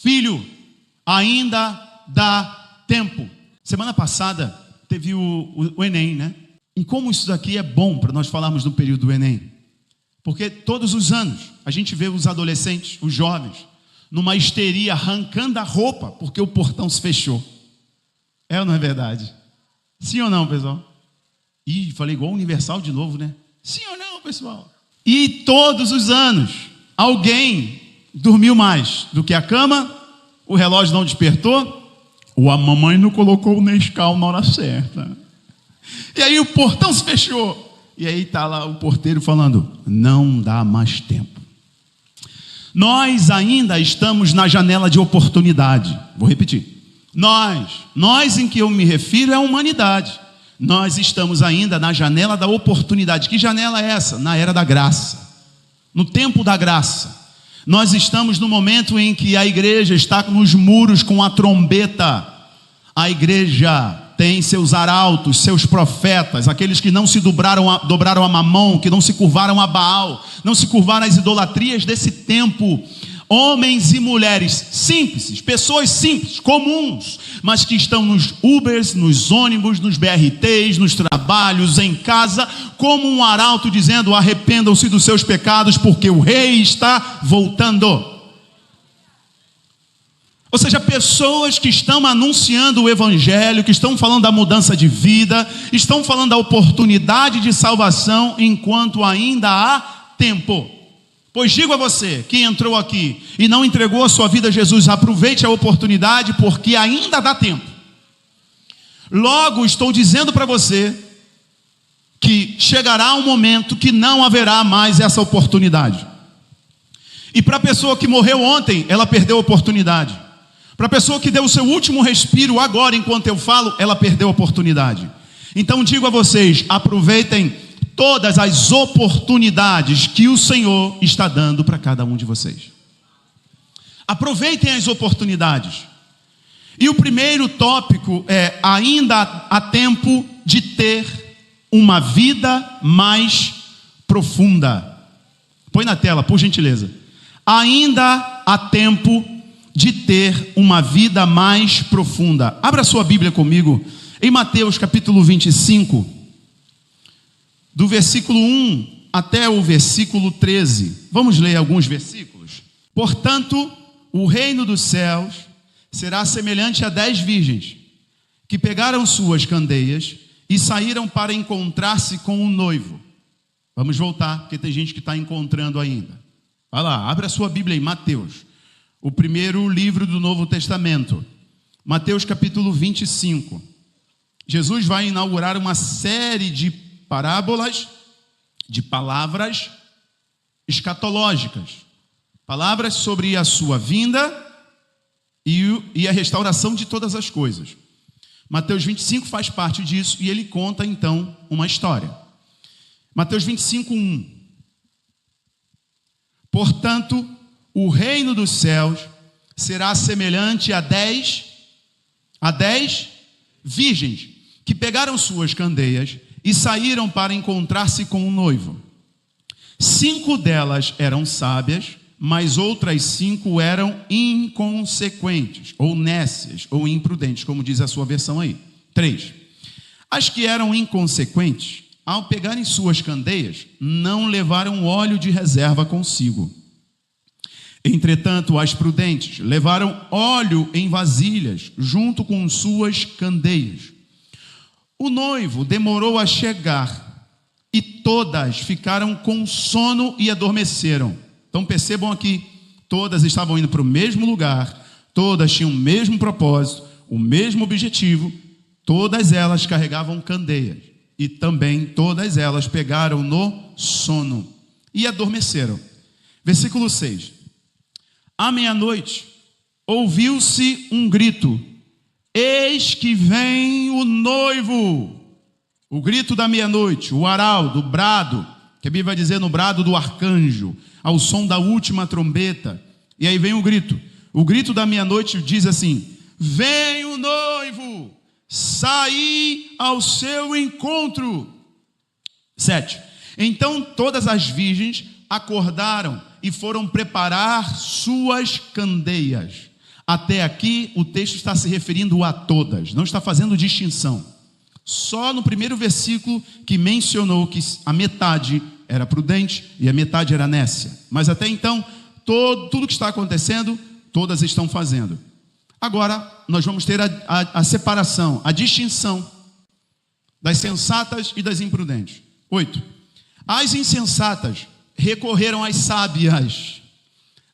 Filho, ainda dá tempo. Semana passada teve o Enem, né? E como isso daqui é bom para nós falarmos do período do Enem. Porque todos os anos a gente vê os adolescentes, os jovens, numa histeria, arrancando a roupa porque o portão se fechou. É ou não é verdade? Sim ou não, pessoal? Ih, falei igual Universal de novo, né? Sim ou não, pessoal? E todos os anos, alguém dormiu mais do que a cama, o relógio não despertou, ou a mamãe não colocou o Nescau na hora certa. E aí o portão se fechou. E aí está lá o porteiro falando, não dá mais tempo. Nós ainda estamos na janela de oportunidade. Vou repetir. Nós em que eu me refiro é a humanidade. Nós estamos ainda na janela da oportunidade. Que janela é essa? Na era da graça. No tempo da graça. Nós estamos no momento em que a igreja está nos muros com a trombeta. A igreja tem seus arautos, seus profetas, aqueles que não se dobraram a Mamon, que não se curvaram a Baal, não se curvaram às idolatrias desse tempo. Homens e mulheres simples, pessoas simples, comuns, mas que estão nos Ubers, nos ônibus, nos BRTs, nos trabalhos, em casa, como um arauto dizendo, arrependam-se dos seus pecados, porque o rei está voltando. Ou seja, pessoas que estão anunciando o evangelho, que estão falando da mudança de vida, estão falando da oportunidade de salvação, enquanto ainda há tempo. Pois digo a você que entrou aqui e não entregou a sua vida a Jesus, aproveite a oportunidade, porque ainda dá tempo. Logo estou dizendo para você que chegará um momento que não haverá mais essa oportunidade. E para a pessoa que morreu ontem, ela perdeu a oportunidade. Para a pessoa que deu o seu último respiro agora, enquanto eu falo, ela perdeu a oportunidade. Então digo a vocês, aproveitem todas as oportunidades que o Senhor está dando para cada um de vocês. Aproveitem as oportunidades. E o primeiro tópico é, ainda há tempo de ter uma vida mais profunda. Põe na tela, por gentileza. Ainda há tempo de ter uma vida mais profunda. Abra sua Bíblia comigo em Mateus capítulo 25, do versículo 1 até o versículo 13. Vamos ler alguns versículos. Portanto, o reino dos céus será semelhante a 10 virgens, que pegaram suas candeias e saíram para encontrar-se com o noivo. Vamos voltar, porque tem gente que está encontrando ainda. Vai lá, abre a sua Bíblia em Mateus, o primeiro livro do Novo Testamento. Mateus capítulo 25. Jesus vai inaugurar uma série de parábolas, de palavras escatológicas. Palavras sobre a sua vinda e a restauração de todas as coisas. Mateus 25 faz parte disso e ele conta então uma história. Mateus 25, 1. Portanto, o reino dos céus será semelhante a 10 virgens que pegaram suas candeias e saíram para encontrar-se com o noivo. 5 delas eram sábias, mas outras 5 eram inconsequentes, ou nécias, ou imprudentes, como diz a sua versão aí. 3. As que eram inconsequentes, ao pegarem suas candeias, não levaram óleo de reserva consigo. Entretanto, as prudentes levaram óleo em vasilhas, junto com suas candeias. O noivo demorou a chegar, e todas ficaram com sono e adormeceram. Então percebam aqui, todas estavam indo para o mesmo lugar, todas tinham o mesmo propósito, o mesmo objetivo, todas elas carregavam candeias, e também todas elas pegaram no sono e adormeceram. Versículo 6. À meia-noite, ouviu-se um grito: eis que vem o noivo. O grito da meia-noite, o arauto, o brado, que a Bíblia vai dizer no brado do arcanjo, ao som da última trombeta. E aí vem o grito. O grito da meia-noite diz assim: vem o noivo, saí ao seu encontro. 7. Então todas as virgens acordaram e foram preparar suas candeias. Até aqui o texto está se referindo a todas, não está fazendo distinção. Só no primeiro versículo que mencionou que a metade era prudente e a metade era nécia. Mas até então, tudo que está acontecendo, todas estão fazendo. Agora, nós vamos ter a separação, a distinção das sensatas e das imprudentes. 8. As insensatas recorreram às sábias.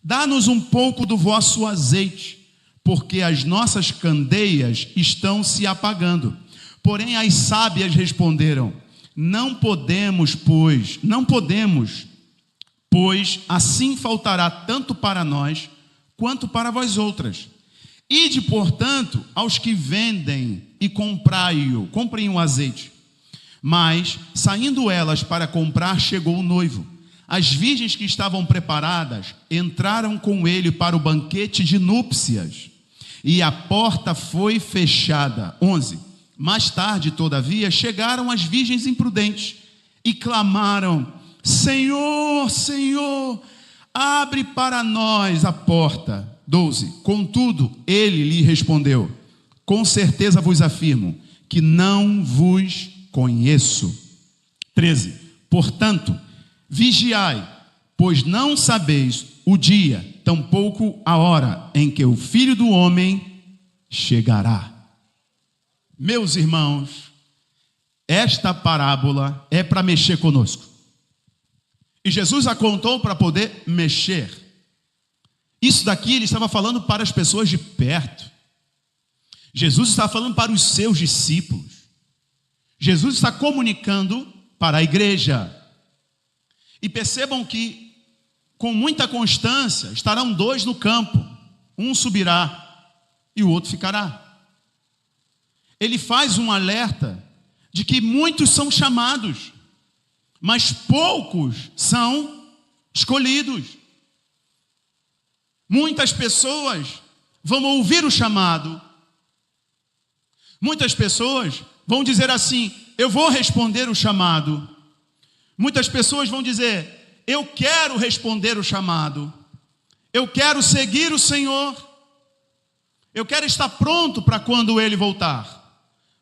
Dá-nos um pouco do vosso azeite, porque as nossas candeias estão se apagando. Porém as sábias responderam: não podemos, pois assim faltará tanto para nós, quanto para vós outras. Ide, portanto, aos que vendem e comprem o azeite. Mas, saindo elas para comprar, chegou o noivo. As virgens que estavam preparadas entraram com ele para o banquete de núpcias, e a porta foi fechada. 11. Mais tarde, todavia, chegaram as virgens imprudentes e clamaram: Senhor, Senhor, abre para nós a porta. 12. Contudo, ele lhe respondeu: com certeza vos afirmo que não vos conheço. 13. Portanto, vigiai, pois não sabeis o dia, tampouco a hora em que o Filho do Homem chegará. Meus irmãos, esta parábola é para mexer conosco. E Jesus a contou para poder mexer. Isso daqui ele estava falando para as pessoas de perto. Jesus está falando para os seus discípulos. Jesus está comunicando para a igreja. E percebam que, com muita constância, estarão dois no campo. Um subirá e o outro ficará. Ele faz um alerta de que muitos são chamados, mas poucos são escolhidos. Muitas pessoas vão ouvir o chamado. Muitas pessoas vão dizer assim: eu vou responder o chamado. Muitas pessoas vão dizer: eu quero responder o chamado. Eu quero seguir o Senhor. Eu quero estar pronto para quando Ele voltar.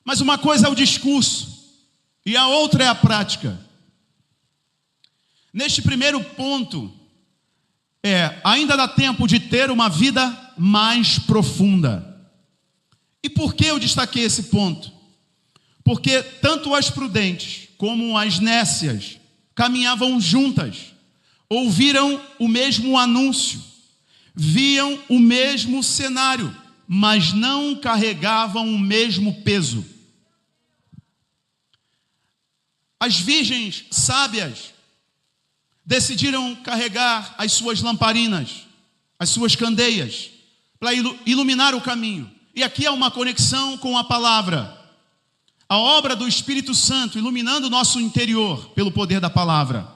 Mas uma coisa é o discurso e a outra é a prática. Neste primeiro ponto, ainda dá tempo de ter uma vida mais profunda. E por que eu destaquei esse ponto? Porque tanto as prudentes como as nécias caminhavam juntas, ouviram o mesmo anúncio, viam o mesmo cenário, mas não carregavam o mesmo peso. As virgens sábias decidiram carregar as suas lamparinas, as suas candeias, para iluminar o caminho. E aqui há uma conexão com a palavra. A obra do Espírito Santo iluminando o nosso interior pelo poder da palavra.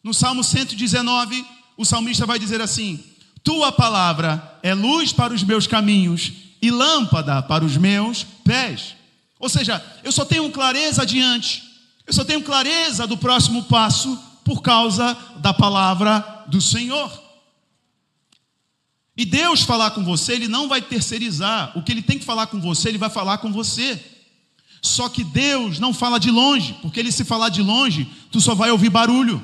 No Salmo 119, o salmista vai dizer assim: tua palavra é luz para os meus caminhos e lâmpada para os meus pés. Ou seja, eu só tenho clareza adiante, eu só tenho clareza do próximo passo por causa da palavra do Senhor. E Deus falar com você, Ele não vai terceirizar. O que Ele tem que falar com você, Ele vai falar com você. Só que Deus não fala de longe, porque Ele, se falar de longe, tu só vai ouvir barulho.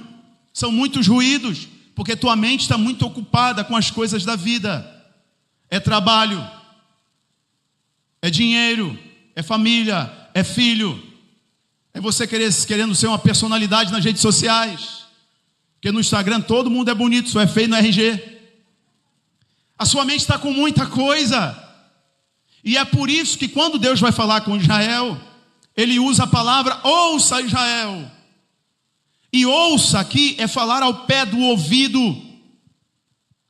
São muitos ruídos, porque tua mente está muito ocupada com as coisas da vida. É trabalho, é dinheiro, é família, é filho. É você querendo ser uma personalidade nas redes sociais. Porque no Instagram todo mundo é bonito, só é feio no RG. A sua mente está com muita coisa. E é por isso que quando Deus vai falar com Israel, Ele usa a palavra ouça, Israel. E ouça aqui é falar ao pé do ouvido.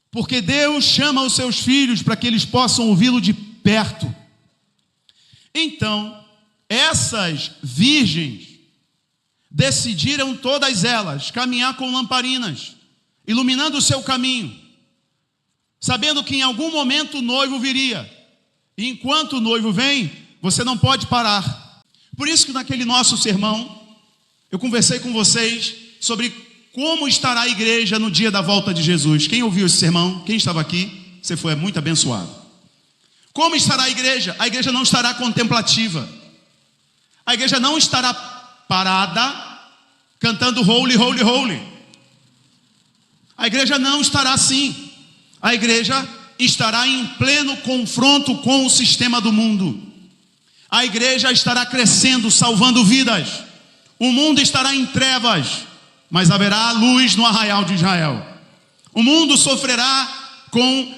Porque Deus chama os seus filhos para que eles possam ouvi-lo de perto. Então, essas virgens decidiram todas elas caminhar com lamparinas, iluminando o seu caminho, sabendo que em algum momento o noivo viria. E enquanto o noivo vem, você não pode parar. Por isso que naquele nosso sermão, eu conversei com vocês sobre como estará a igreja no dia da volta de Jesus. Quem ouviu esse sermão? Quem estava aqui? Você foi muito abençoado. Como estará a igreja? A igreja não estará contemplativa. A igreja não estará parada, cantando holy, holy, holy. A igreja não estará assim. A igreja estará em pleno confronto com o sistema do mundo. A igreja estará crescendo, salvando vidas. O mundo estará em trevas, mas haverá luz no arraial de Israel. O mundo sofrerá com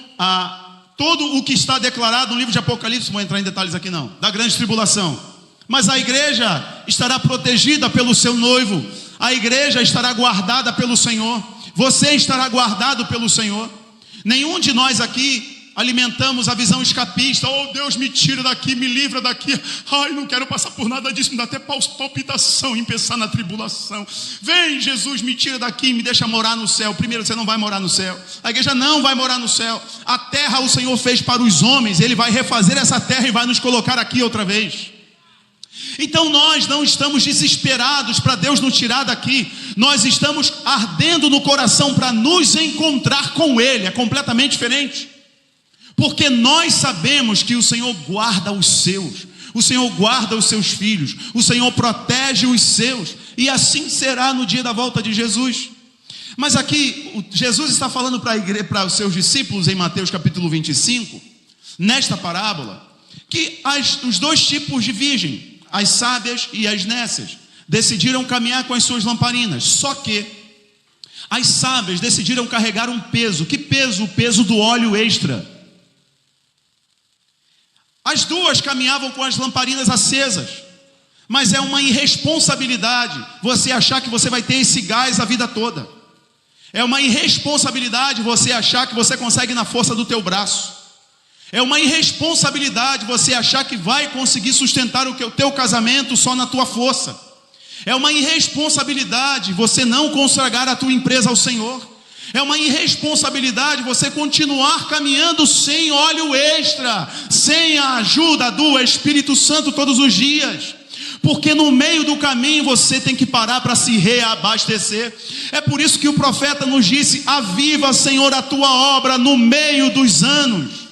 todo o que está declarado no livro de Apocalipse, não vou entrar em detalhes aqui não, da grande tribulação. Mas a igreja estará protegida pelo seu noivo. A igreja estará guardada pelo Senhor. Você estará guardado pelo Senhor. Nenhum de nós aqui alimentamos a visão escapista. Oh, Deus, me tira daqui, me livra daqui. Ai, não quero passar por nada disso. Me dá até palpitação em pensar na tribulação. Vem, Jesus, me tira daqui, me deixa morar no céu. Primeiro, você não vai morar no céu. A igreja não vai morar no céu. A terra o Senhor fez para os homens. Ele vai refazer essa terra e vai nos colocar aqui outra vez. Então nós não estamos desesperados para Deus nos tirar daqui. Nós estamos ardendo no coração para nos encontrar com Ele. É completamente diferente. Porque nós sabemos que o Senhor guarda os seus. O Senhor guarda os seus filhos. O Senhor protege os seus. E assim será no dia da volta de Jesus. Mas aqui Jesus está falando para os seus discípulos em Mateus capítulo 25, nesta parábola, que os dois tipos de virgem, as sábias e as nécias, decidiram caminhar com as suas lamparinas. Só que as sábias decidiram carregar um peso. Que peso? O peso do óleo extra. As duas caminhavam com as lamparinas acesas. Mas é uma irresponsabilidade você achar que você vai ter esse gás a vida toda. É uma irresponsabilidade você achar que você consegue na força do teu braço. É uma irresponsabilidade você achar que vai conseguir sustentar o teu casamento só na tua força. É uma irresponsabilidade você não consagrar a tua empresa ao Senhor. É uma irresponsabilidade você continuar caminhando sem óleo extra, sem a ajuda do Espírito Santo todos os dias. Porque no meio do caminho você tem que parar para se reabastecer. É por isso que o profeta nos disse: aviva, Senhor, a tua obra no meio dos anos.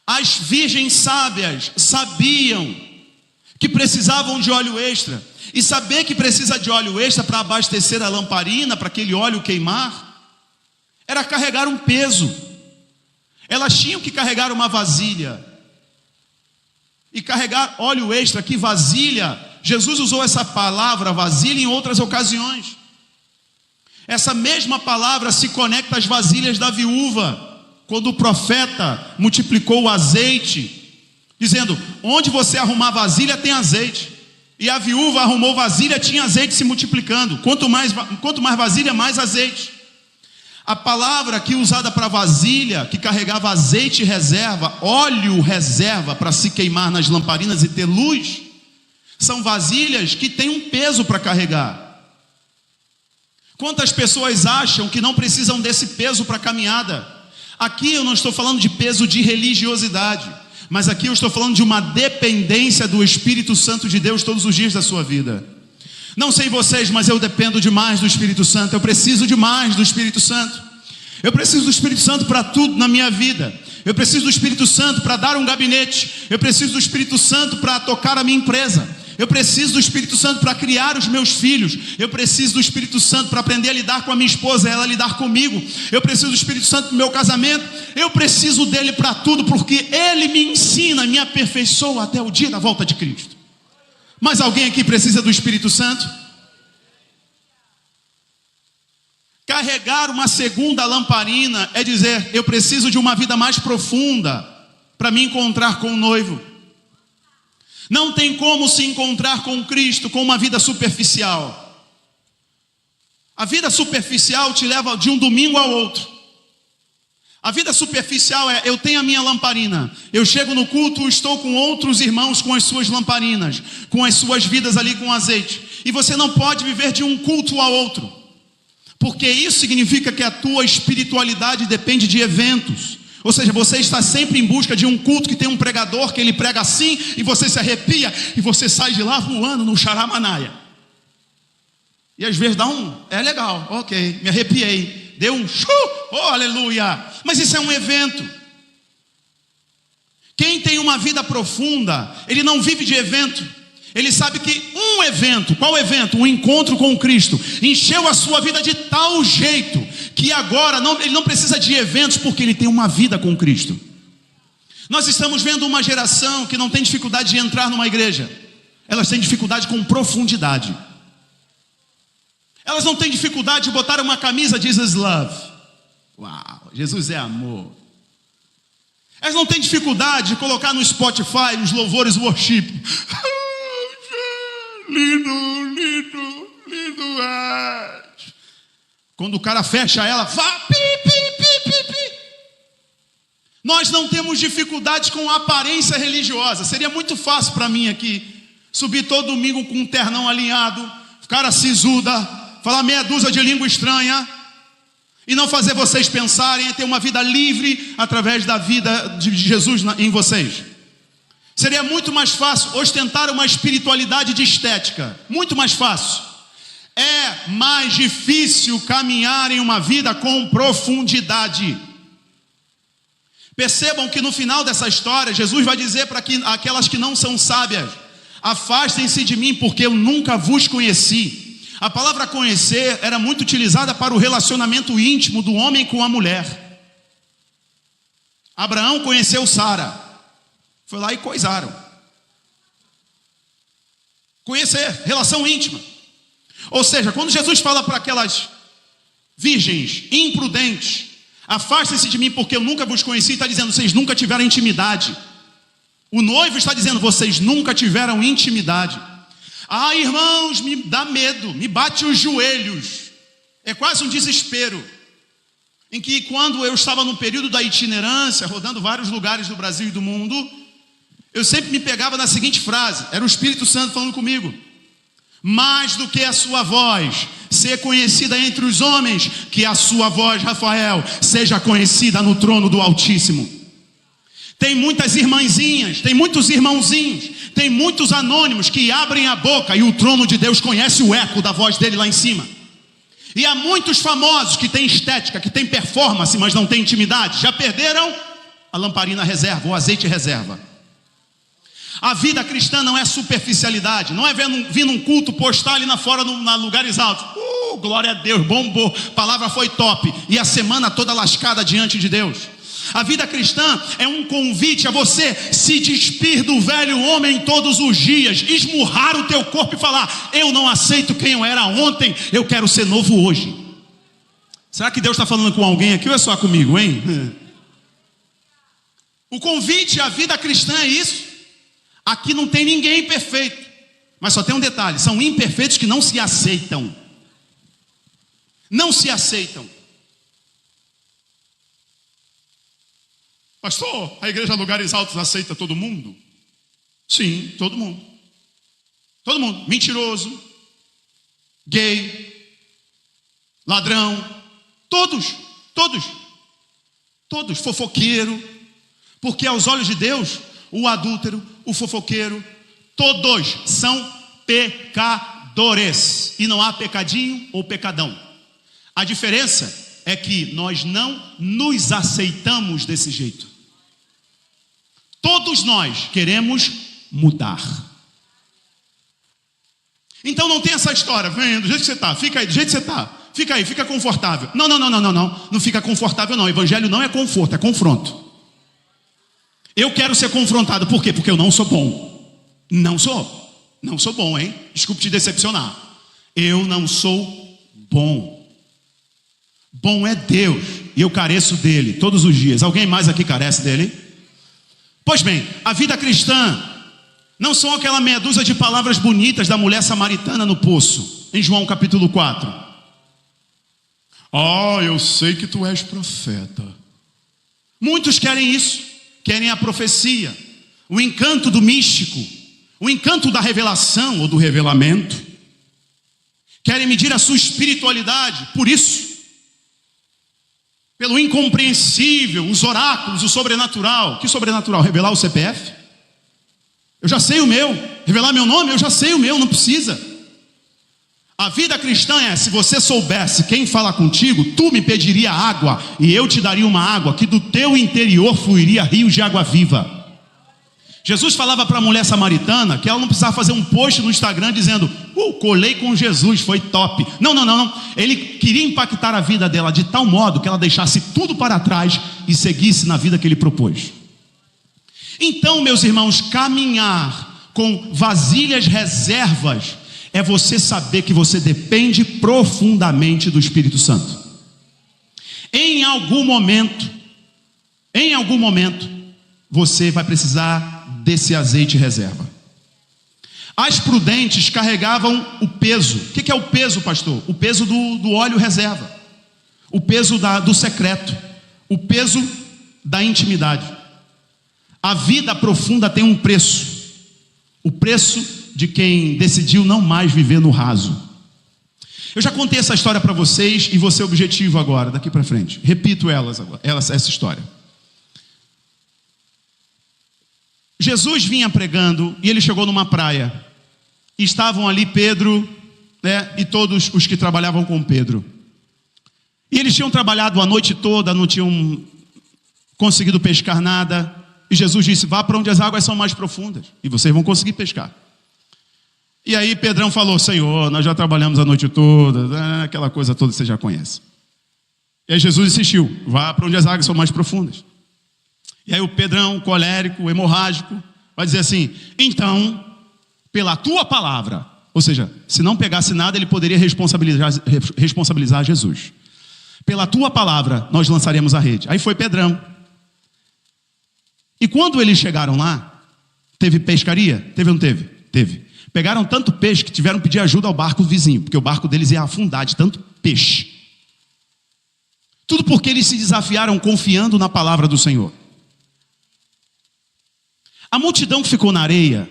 As virgens sábias sabiam que precisavam de óleo extra. E saber que precisa de óleo extra para abastecer a lamparina, para aquele óleo queimar, era carregar um peso. Elas tinham que carregar uma vasilha. E carregar óleo extra, que vasilha, Jesus usou essa palavra vasilha em outras ocasiões. Essa mesma palavra se conecta às vasilhas da viúva, quando o profeta multiplicou o azeite, dizendo: onde você arrumar vasilha tem azeite. E a viúva arrumou vasilha, tinha azeite se multiplicando. Quanto mais vasilha, mais azeite. A palavra aqui usada para vasilha, que carregava azeite reserva, óleo reserva para se queimar nas lamparinas e ter luz, são vasilhas que têm um peso para carregar. Quantas pessoas acham que não precisam desse peso para a caminhada? Aqui eu não estou falando de peso de religiosidade, mas aqui eu estou falando de uma dependência do Espírito Santo de Deus todos os dias da sua vida. Não sei vocês, mas eu dependo demais do Espírito Santo. Eu preciso demais do Espírito Santo. Eu preciso do Espírito Santo para tudo na minha vida. Eu preciso do Espírito Santo para dar um gabinete. Eu preciso do Espírito Santo para tocar a minha empresa. Eu preciso do Espírito Santo para criar os meus filhos. Eu preciso do Espírito Santo para aprender a lidar com a minha esposa, ela lidar comigo. Eu preciso do Espírito Santo no meu casamento. Eu preciso dele para tudo, porque ele me ensina, me aperfeiçoa até o dia da volta de Cristo. Mas alguém aqui precisa do Espírito Santo? Carregar uma segunda lamparina é dizer: eu preciso de uma vida mais profunda para me encontrar com o noivo. Não tem como se encontrar com Cristo com uma vida superficial. A vida superficial te leva de um domingo ao outro. A vida superficial é: eu tenho a minha lamparina, eu chego no culto, estou com outros irmãos com as suas lamparinas, com as suas vidas ali com azeite. E você não pode viver de um culto ao outro, porque isso significa que a tua espiritualidade depende de eventos. Ou seja, você está sempre em busca de um culto que tem um pregador, que ele prega assim, e você se arrepia, e você sai de lá voando no xaramanaia. E às vezes dá é legal, ok, me arrepiei, deu um oh aleluia. Mas isso é um evento. Quem tem uma vida profunda, ele não vive de evento. Ele sabe que um evento, qual evento? Um encontro com Cristo, encheu a sua vida de tal jeito, que agora ele não precisa de eventos, porque ele tem uma vida com Cristo. Nós estamos vendo uma geração que não tem dificuldade de entrar numa igreja. Elas têm dificuldade com profundidade. Elas não têm dificuldade de botar uma camisa Jesus Love. Uau, Jesus é amor. Elas não têm dificuldade de colocar no Spotify os louvores worship. Lindo, lindo, lindo. Quando o cara fecha ela, vá, pi, pi, pi, pi, pi. Nós não temos dificuldade com aparência religiosa. Seria muito fácil para mim aqui subir todo domingo com um ternão alinhado, cara sisuda, falar meia dúzia de língua estranha e não fazer vocês pensarem em ter uma vida livre através da vida de Jesus em vocês. Seria muito mais fácil ostentar uma espiritualidade de estética. Muito mais fácil. É mais difícil caminhar em uma vida com profundidade. Percebam que no final dessa história, Jesus vai dizer para aquelas que não são sábias: afastem-se de mim, porque eu nunca vos conheci. A palavra conhecer era muito utilizada para o relacionamento íntimo do homem com a mulher. Abraão conheceu Sara. Foi lá e coisaram. Conhecer, relação íntima. Ou seja, quando Jesus fala para aquelas virgens imprudentes: afastem-se de mim, porque eu nunca vos conheci, está dizendo, vocês nunca tiveram intimidade. O noivo está dizendo, vocês nunca tiveram intimidade. Ah, irmãos, me dá medo, me bate os joelhos. É quase um desespero. Em que quando eu estava no período da itinerância, rodando vários lugares do Brasil e do mundo, eu sempre me pegava na seguinte frase, era o Espírito Santo falando comigo: mais do que a sua voz ser conhecida entre os homens, que a sua voz, Rafael, seja conhecida no trono do Altíssimo. Tem muitas irmãzinhas, tem muitos irmãozinhos, tem muitos anônimos que abrem a boca e o trono de Deus conhece o eco da voz dele lá em cima. E há muitos famosos que têm estética, que têm performance, mas não têm intimidade. Já perderam a lamparina reserva, o azeite reserva. A vida cristã não é superficialidade, não é vir num culto, postar ali na fora, na lugares altos. Glória a Deus, bombou, palavra foi top, e a semana toda lascada diante de Deus. A vida cristã é um convite a você se despir do velho homem todos os dias, esmurrar o teu corpo e falar: eu não aceito quem eu era ontem, eu quero ser novo hoje. Será que Deus está falando com alguém aqui ou é só comigo, hein? O convite à vida cristã é isso. Aqui não tem ninguém perfeito, mas só tem um detalhe: são imperfeitos que não se aceitam. Não se aceitam. Pastor, a igreja Lugares Altos aceita todo mundo? Sim, todo mundo. Todo mundo. Mentiroso, gay, ladrão, todos, fofoqueiro, porque aos olhos de Deus, o adúltero, o fofoqueiro, todos são pecadores, e não há pecadinho ou pecadão. A diferença é que nós não nos aceitamos desse jeito. Todos nós queremos mudar. Então não tem essa história: vem do jeito que você está, fica aí do jeito que você está, fica aí, fica confortável. Não fica confortável não. O evangelho não é conforto, é confronto. Eu quero ser confrontado, por quê? Porque eu não sou bom. Não sou bom, hein? Desculpe te decepcionar. Eu não sou bom. Bom é Deus, e eu careço dele todos os dias. Alguém mais aqui carece dele? Pois bem, a vida cristã não são aquela meia dúzia de palavras bonitas da mulher samaritana no poço, em João capítulo 4. Eu sei que tu és profeta. Muitos querem isso, querem a profecia, o encanto do místico, o encanto da revelação ou do revelamento. Querem medir a sua espiritualidade por isso, pelo incompreensível, os oráculos, o sobrenatural. Que sobrenatural? Revelar o CPF? Eu já sei o meu. Revelar meu nome? Eu já sei o meu, não precisa. A vida cristã é: se você soubesse quem fala contigo, tu me pediria água, e eu te daria uma água que do teu interior fluiria rios de água viva. Jesus falava para a mulher samaritana que ela não precisava fazer um post no Instagram dizendo: colei com Jesus, foi top. Não. Ele queria impactar a vida dela de tal modo que ela deixasse tudo para trás e seguisse na vida que ele propôs. Então, meus irmãos, caminhar com vasilhas reservas é você saber que você depende profundamente do Espírito Santo. Em algum momento, você vai precisar desse azeite reserva. As prudentes carregavam o peso. O que é o peso, pastor? O peso do óleo reserva, o peso do secreto, o peso da intimidade. A vida profunda tem um preço, o preço de quem decidiu não mais viver no raso. Eu já contei essa história para vocês e vou ser objetivo agora, daqui para frente. Repito essa história. Jesus vinha pregando e ele chegou numa praia. E estavam ali Pedro, e todos os que trabalhavam com Pedro. E eles tinham trabalhado a noite toda, não tinham conseguido pescar nada. E Jesus disse: vá para onde as águas são mais profundas e vocês vão conseguir pescar. E aí Pedrão falou: Senhor, nós já trabalhamos a noite toda, aquela coisa toda você já conhece. E aí Jesus insistiu: vá para onde as águas são mais profundas. E aí o Pedrão, colérico, hemorrágico, vai dizer assim: então, pela tua palavra. Ou seja, se não pegasse nada, ele poderia responsabilizar Jesus. Pela tua palavra, nós lançaremos a rede. Aí foi Pedrão. E quando eles chegaram lá, teve pescaria? Teve ou não teve? Teve. Pegaram tanto peixe que tiveram que pedir ajuda ao barco vizinho, porque o barco deles ia afundar de tanto peixe. Tudo porque eles se desafiaram confiando na palavra do Senhor. A multidão que ficou na areia,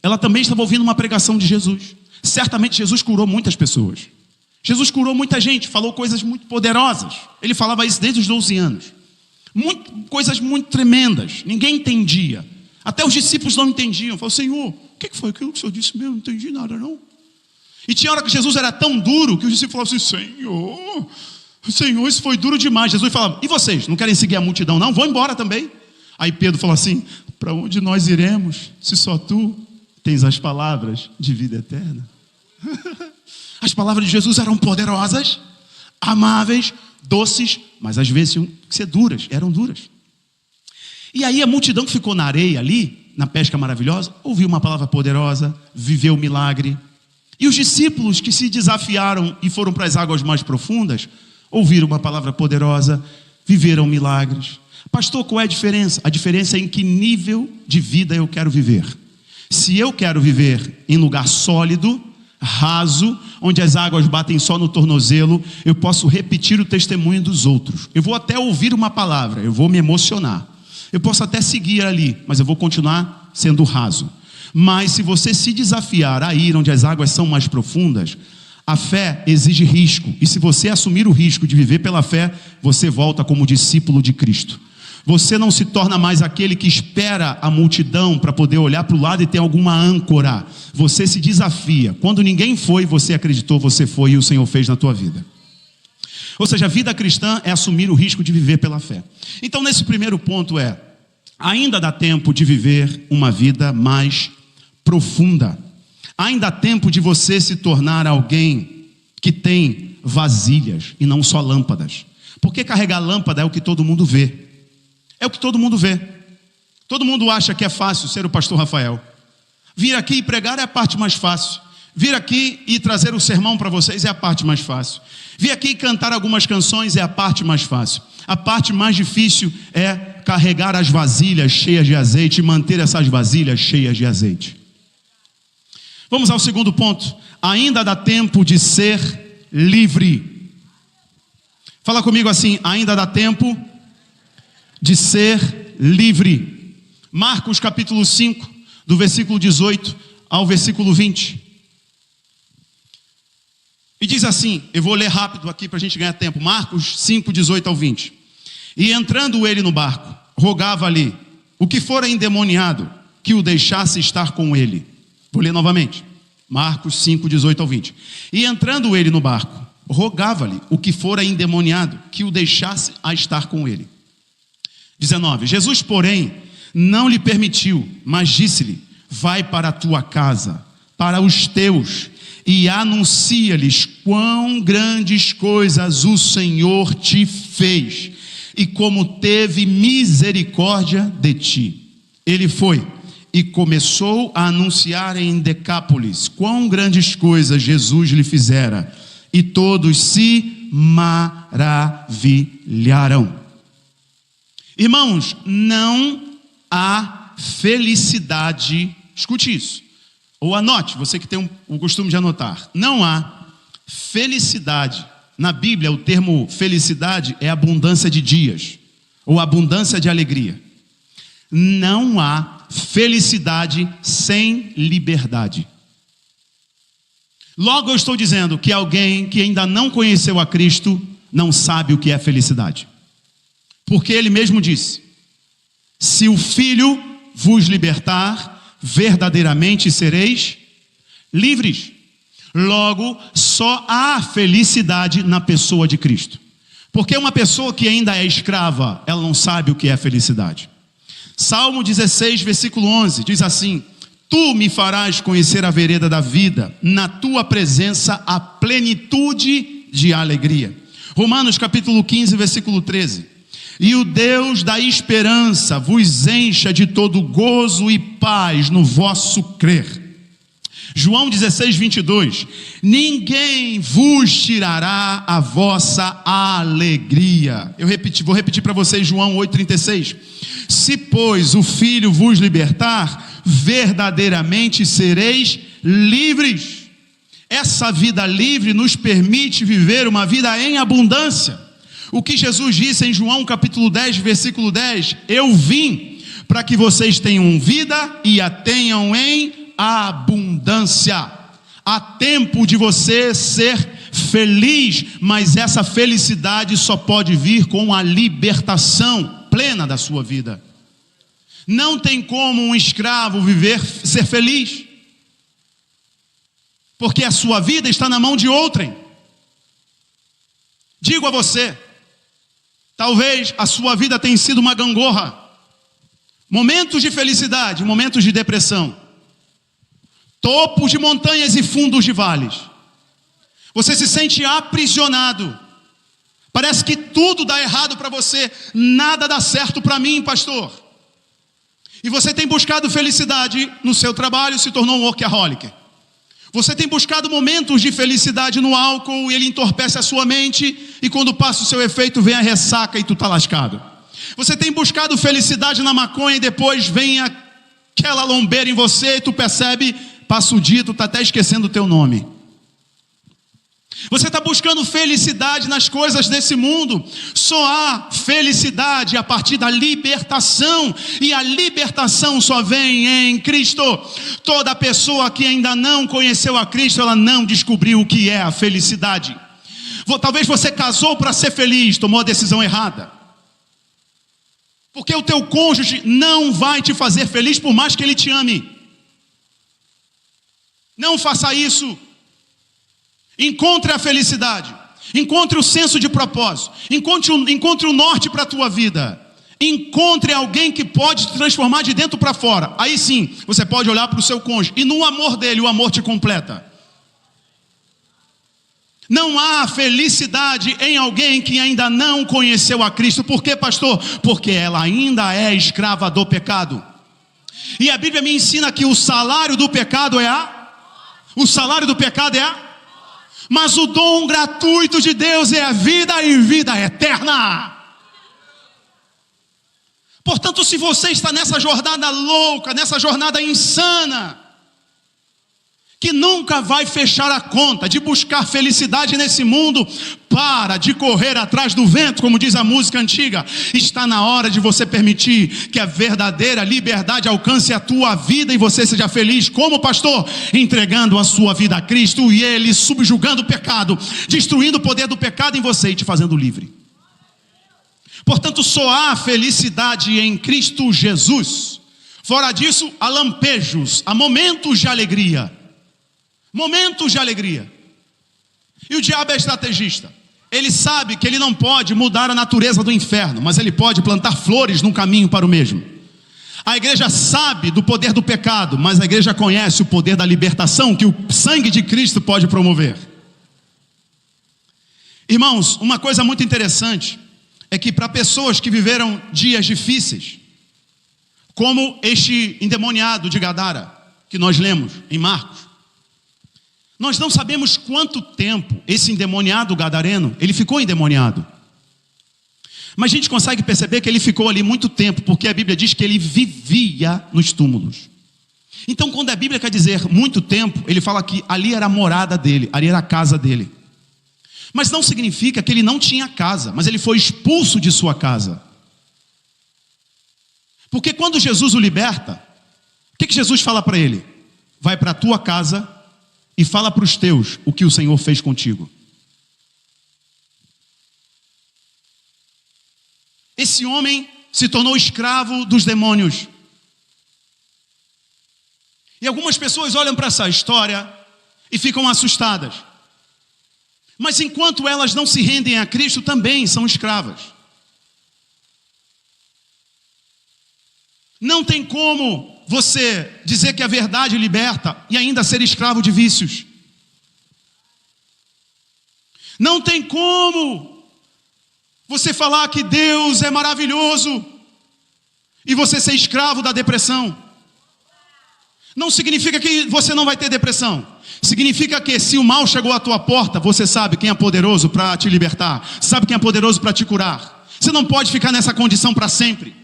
ela também estava ouvindo uma pregação de Jesus. Certamente Jesus curou muitas pessoas. Jesus curou muita gente, falou coisas muito poderosas. Ele falava isso desde os 12 anos. Coisas muito tremendas, ninguém entendia. Até os discípulos não entendiam. Falaram: Senhor, o que foi aquilo que o Senhor disse mesmo? Não entendi nada não. E tinha hora que Jesus era tão duro que os discípulos falavam assim: Senhor, isso foi duro demais. Jesus falava: e vocês, não querem seguir a multidão não? Vão embora também. Aí Pedro falou assim: para onde nós iremos, se só tu tens as palavras de vida eterna? As palavras de Jesus eram poderosas, amáveis, doces, mas às vezes tinham que ser duras, eram duras. E aí a multidão que ficou na areia ali, na pesca maravilhosa, ouviu uma palavra poderosa, viveu o milagre. E os discípulos que se desafiaram e foram para as águas mais profundas, ouviram uma palavra poderosa, viveram milagres. Pastor, qual é a diferença? A diferença é em que nível de vida eu quero viver. Se eu quero viver em lugar sólido, raso, onde as águas batem só no tornozelo, eu posso repetir o testemunho dos outros. Eu vou até ouvir uma palavra, eu vou me emocionar. Eu posso até seguir ali, mas eu vou continuar sendo raso. Mas se você se desafiar a ir onde as águas são mais profundas, a fé exige risco. E se você assumir o risco de viver pela fé, você volta como discípulo de Cristo. Você não se torna mais aquele que espera a multidão para poder olhar para o lado e ter alguma âncora. Você se desafia. Quando ninguém foi, você acreditou, você foi e o Senhor fez na tua vida. Ou seja, a vida cristã é assumir o risco de viver pela fé. Então, nesse primeiro ponto ainda dá tempo de viver uma vida mais profunda. Ainda há tempo de você se tornar alguém que tem vasilhas e não só lâmpadas. Porque carregar lâmpada é o que todo mundo vê. É o que todo mundo vê. Todo mundo acha que é fácil ser o pastor Rafael. Vir aqui e pregar é a parte mais fácil. Vir aqui e trazer o sermão para vocês é a parte mais fácil. Vir aqui e cantar algumas canções é a parte mais fácil. A parte mais difícil é carregar as vasilhas cheias de azeite e manter essas vasilhas cheias de azeite. Vamos ao segundo ponto. Ainda dá tempo de ser livre. Fala comigo assim: ainda dá tempo de ser livre. Marcos capítulo 5, do versículo 18 ao versículo 20. E diz assim, eu vou ler rápido aqui para a gente ganhar tempo. Marcos 5, 18 ao 20. E entrando ele no barco, rogava-lhe o que fora endemoniado, que o deixasse estar com ele. Vou ler novamente. Marcos 5, 18 ao 20. E entrando ele no barco, rogava-lhe o que fora endemoniado, que o deixasse a estar com ele. 19. Jesus, porém, não lhe permitiu, mas disse-lhe: vai para a tua casa, para os teus, e anuncia-lhes quão grandes coisas o Senhor te fez, e como teve misericórdia de ti. Ele foi e começou a anunciar em Decápolis quão grandes coisas Jesus lhe fizera, e todos se maravilharam. Irmãos, não há felicidade, escute isso, ou anote, você que tem o costume de anotar, não há felicidade. Na Bíblia, o termo felicidade é abundância de dias, ou abundância de alegria. Não há felicidade sem liberdade. Logo eu estou dizendo que alguém que ainda não conheceu a Cristo não sabe o que é felicidade. Porque ele mesmo disse: se o Filho vos libertar, verdadeiramente sereis livres. Logo, só há felicidade na pessoa de Cristo. Porque uma pessoa que ainda é escrava, ela não sabe o que é felicidade. Salmo 16, versículo 11, diz assim: tu me farás conhecer a vereda da vida, na tua presença a plenitude de alegria. Romanos capítulo 15, versículo 13: e o Deus da esperança vos encha de todo gozo e paz no vosso crer. João 16, 22: ninguém vos tirará a vossa alegria. Vou repetir para vocês João 8, 36: se pois o Filho vos libertar, verdadeiramente sereis livres. Essa vida livre nos permite viver uma vida em abundância. O que Jesus disse em João capítulo 10, versículo 10: eu vim para que vocês tenham vida e a tenham em abundância. Há tempo de você ser feliz, mas essa felicidade só pode vir com a libertação plena da sua vida. Não tem como um escravo ser feliz, porque a sua vida está na mão de outrem. Digo a você, talvez a sua vida tenha sido uma gangorra, momentos de felicidade, momentos de depressão, topos de montanhas e fundos de vales. Você se sente aprisionado. Parece que tudo dá errado para você. Nada dá certo para mim, pastor. E você tem buscado felicidade no seu trabalho, se tornou um workaholic. Você tem buscado momentos de felicidade no álcool e ele entorpece a sua mente, e quando passa o seu efeito vem a ressaca e tu tá lascado. Você tem buscado felicidade na maconha e depois vem aquela lombeira em você e tu percebe, passa o dia, tu está até esquecendo o teu nome. Você está buscando felicidade nas coisas desse mundo. Só há felicidade a partir da libertação, e a libertação só vem em Cristo. Toda pessoa que ainda não conheceu a Cristo, ela não descobriu o que é a felicidade. Talvez você casou para ser feliz, tomou a decisão errada. Porque o teu cônjuge não vai te fazer feliz por mais que ele te ame. Não faça isso. Encontre a felicidade, encontre o senso de propósito, encontre o norte para a tua vida. Encontre alguém que pode te transformar de dentro para fora. Aí sim, você pode olhar para o seu cônjuge e no amor dele, o amor te completa. Não há felicidade em alguém que ainda não conheceu a Cristo. Por quê, pastor? Porque ela ainda é escrava do pecado. E a Bíblia me ensina que o salário do pecado é mas o dom gratuito de Deus é a vida e vida eterna. Portanto, se você está nessa jornada louca, nessa jornada insana, que nunca vai fechar a conta de buscar felicidade nesse mundo, para de correr atrás do vento, como diz a música antiga. Está na hora de você permitir que a verdadeira liberdade alcance a tua vida e você seja feliz. Como, pastor? Entregando a sua vida a Cristo e Ele subjugando o pecado, destruindo o poder do pecado em você e te fazendo livre. Portanto, só há felicidade em Cristo Jesus. Fora disso, há lampejos, há momentos de alegria. Momentos de alegria. E o diabo é estrategista. Ele sabe que ele não pode mudar a natureza do inferno, mas ele pode plantar flores no caminho para o mesmo. A igreja sabe do poder do pecado, mas a igreja conhece o poder da libertação que o sangue de Cristo pode promover. Irmãos, uma coisa muito interessante é que para pessoas que viveram dias difíceis, como este endemoniado de Gadara, que nós lemos em Marcos, nós não sabemos quanto tempo esse endemoniado gadareno, ele ficou endemoniado. Mas a gente consegue perceber que ele ficou ali muito tempo, porque a Bíblia diz que ele vivia nos túmulos. Então, quando a Bíblia quer dizer muito tempo, ele fala que ali era a morada dele, ali era a casa dele. Mas não significa que ele não tinha casa, mas ele foi expulso de sua casa. Porque quando Jesus o liberta, o que Jesus fala para ele? Vai para a tua casa e fala para os teus o que o Senhor fez contigo. Esse homem se tornou escravo dos demônios. E algumas pessoas olham para essa história e ficam assustadas. Mas enquanto elas não se rendem a Cristo, também são escravas. Não tem como você dizer que a verdade liberta e ainda ser escravo de vícios. Não tem como você falar que Deus é maravilhoso e você ser escravo da depressão. Não significa que você não vai ter depressão. Significa que se o mal chegou à tua porta, você sabe quem é poderoso para te libertar, sabe quem é poderoso para te curar. Você não pode ficar nessa condição para sempre.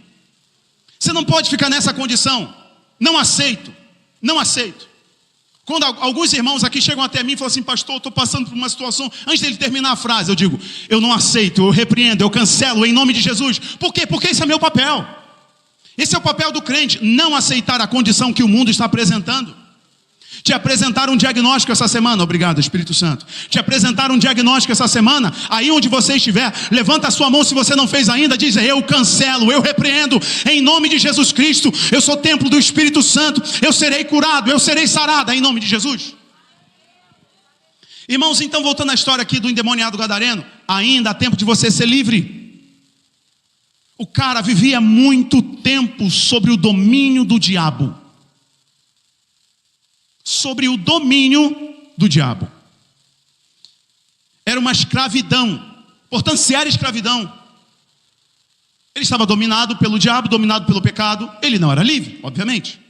Você não pode ficar nessa condição. Não aceito, não aceito. Quando alguns irmãos aqui chegam até mim e falam assim: pastor, eu estou passando por uma situação, antes dele terminar a frase, eu digo: eu não aceito, eu repreendo, eu cancelo em nome de Jesus. Por quê? Porque esse é meu papel. Esse é o papel do crente, não aceitar a condição que o mundo está apresentando. Te apresentaram um diagnóstico essa semana, obrigado Espírito Santo. Te apresentaram um diagnóstico essa semana, aí onde você estiver, levanta a sua mão se você não fez ainda, diz: eu cancelo, eu repreendo, em nome de Jesus Cristo, eu sou templo do Espírito Santo, eu serei curado, eu serei sarada, em nome de Jesus. Irmãos, então voltando à história aqui do endemoniado gadareno, ainda há tempo de você ser livre. O cara vivia muito tempo sobre o domínio do diabo. Sobre o domínio do diabo. Era uma escravidão. Portanto, se era escravidão, ele estava dominado pelo diabo, dominado pelo pecado. Ele não era livre, obviamente.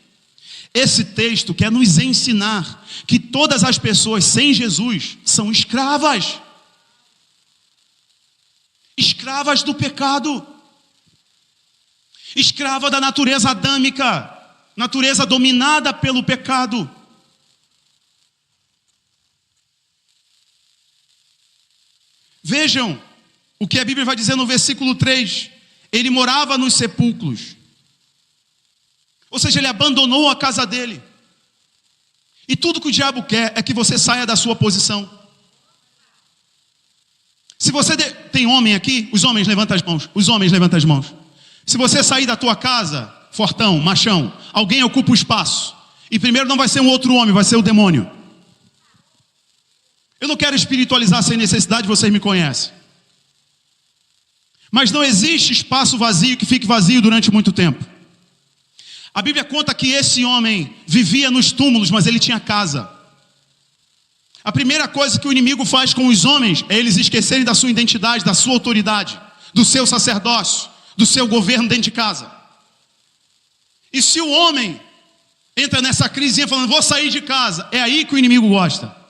Esse texto quer nos ensinar que todas as pessoas sem Jesus são escravas. Escravas do pecado. Escrava da natureza adâmica, natureza dominada pelo pecado. Vejam o que a Bíblia vai dizer no versículo 3. Ele morava nos sepulcros. Ou seja, ele abandonou a casa dele. E tudo que o diabo quer é que você saia da sua posição. Se você tem homem aqui, os homens levantam as mãos. Os homens levantam as mãos. Se você sair da tua casa, fortão, machão, alguém ocupa o espaço. E primeiro não vai ser um outro homem, vai ser o demônio. Eu não quero espiritualizar sem necessidade, vocês me conhecem. Mas não existe espaço vazio que fique vazio durante muito tempo. A Bíblia conta que esse homem vivia nos túmulos, mas ele tinha casa. A primeira coisa que o inimigo faz com os homens é eles esquecerem da sua identidade, da sua autoridade, do seu sacerdócio, do seu governo dentro de casa. E se o homem entra nessa crisinha falando: vou sair de casa, é aí que o inimigo gosta.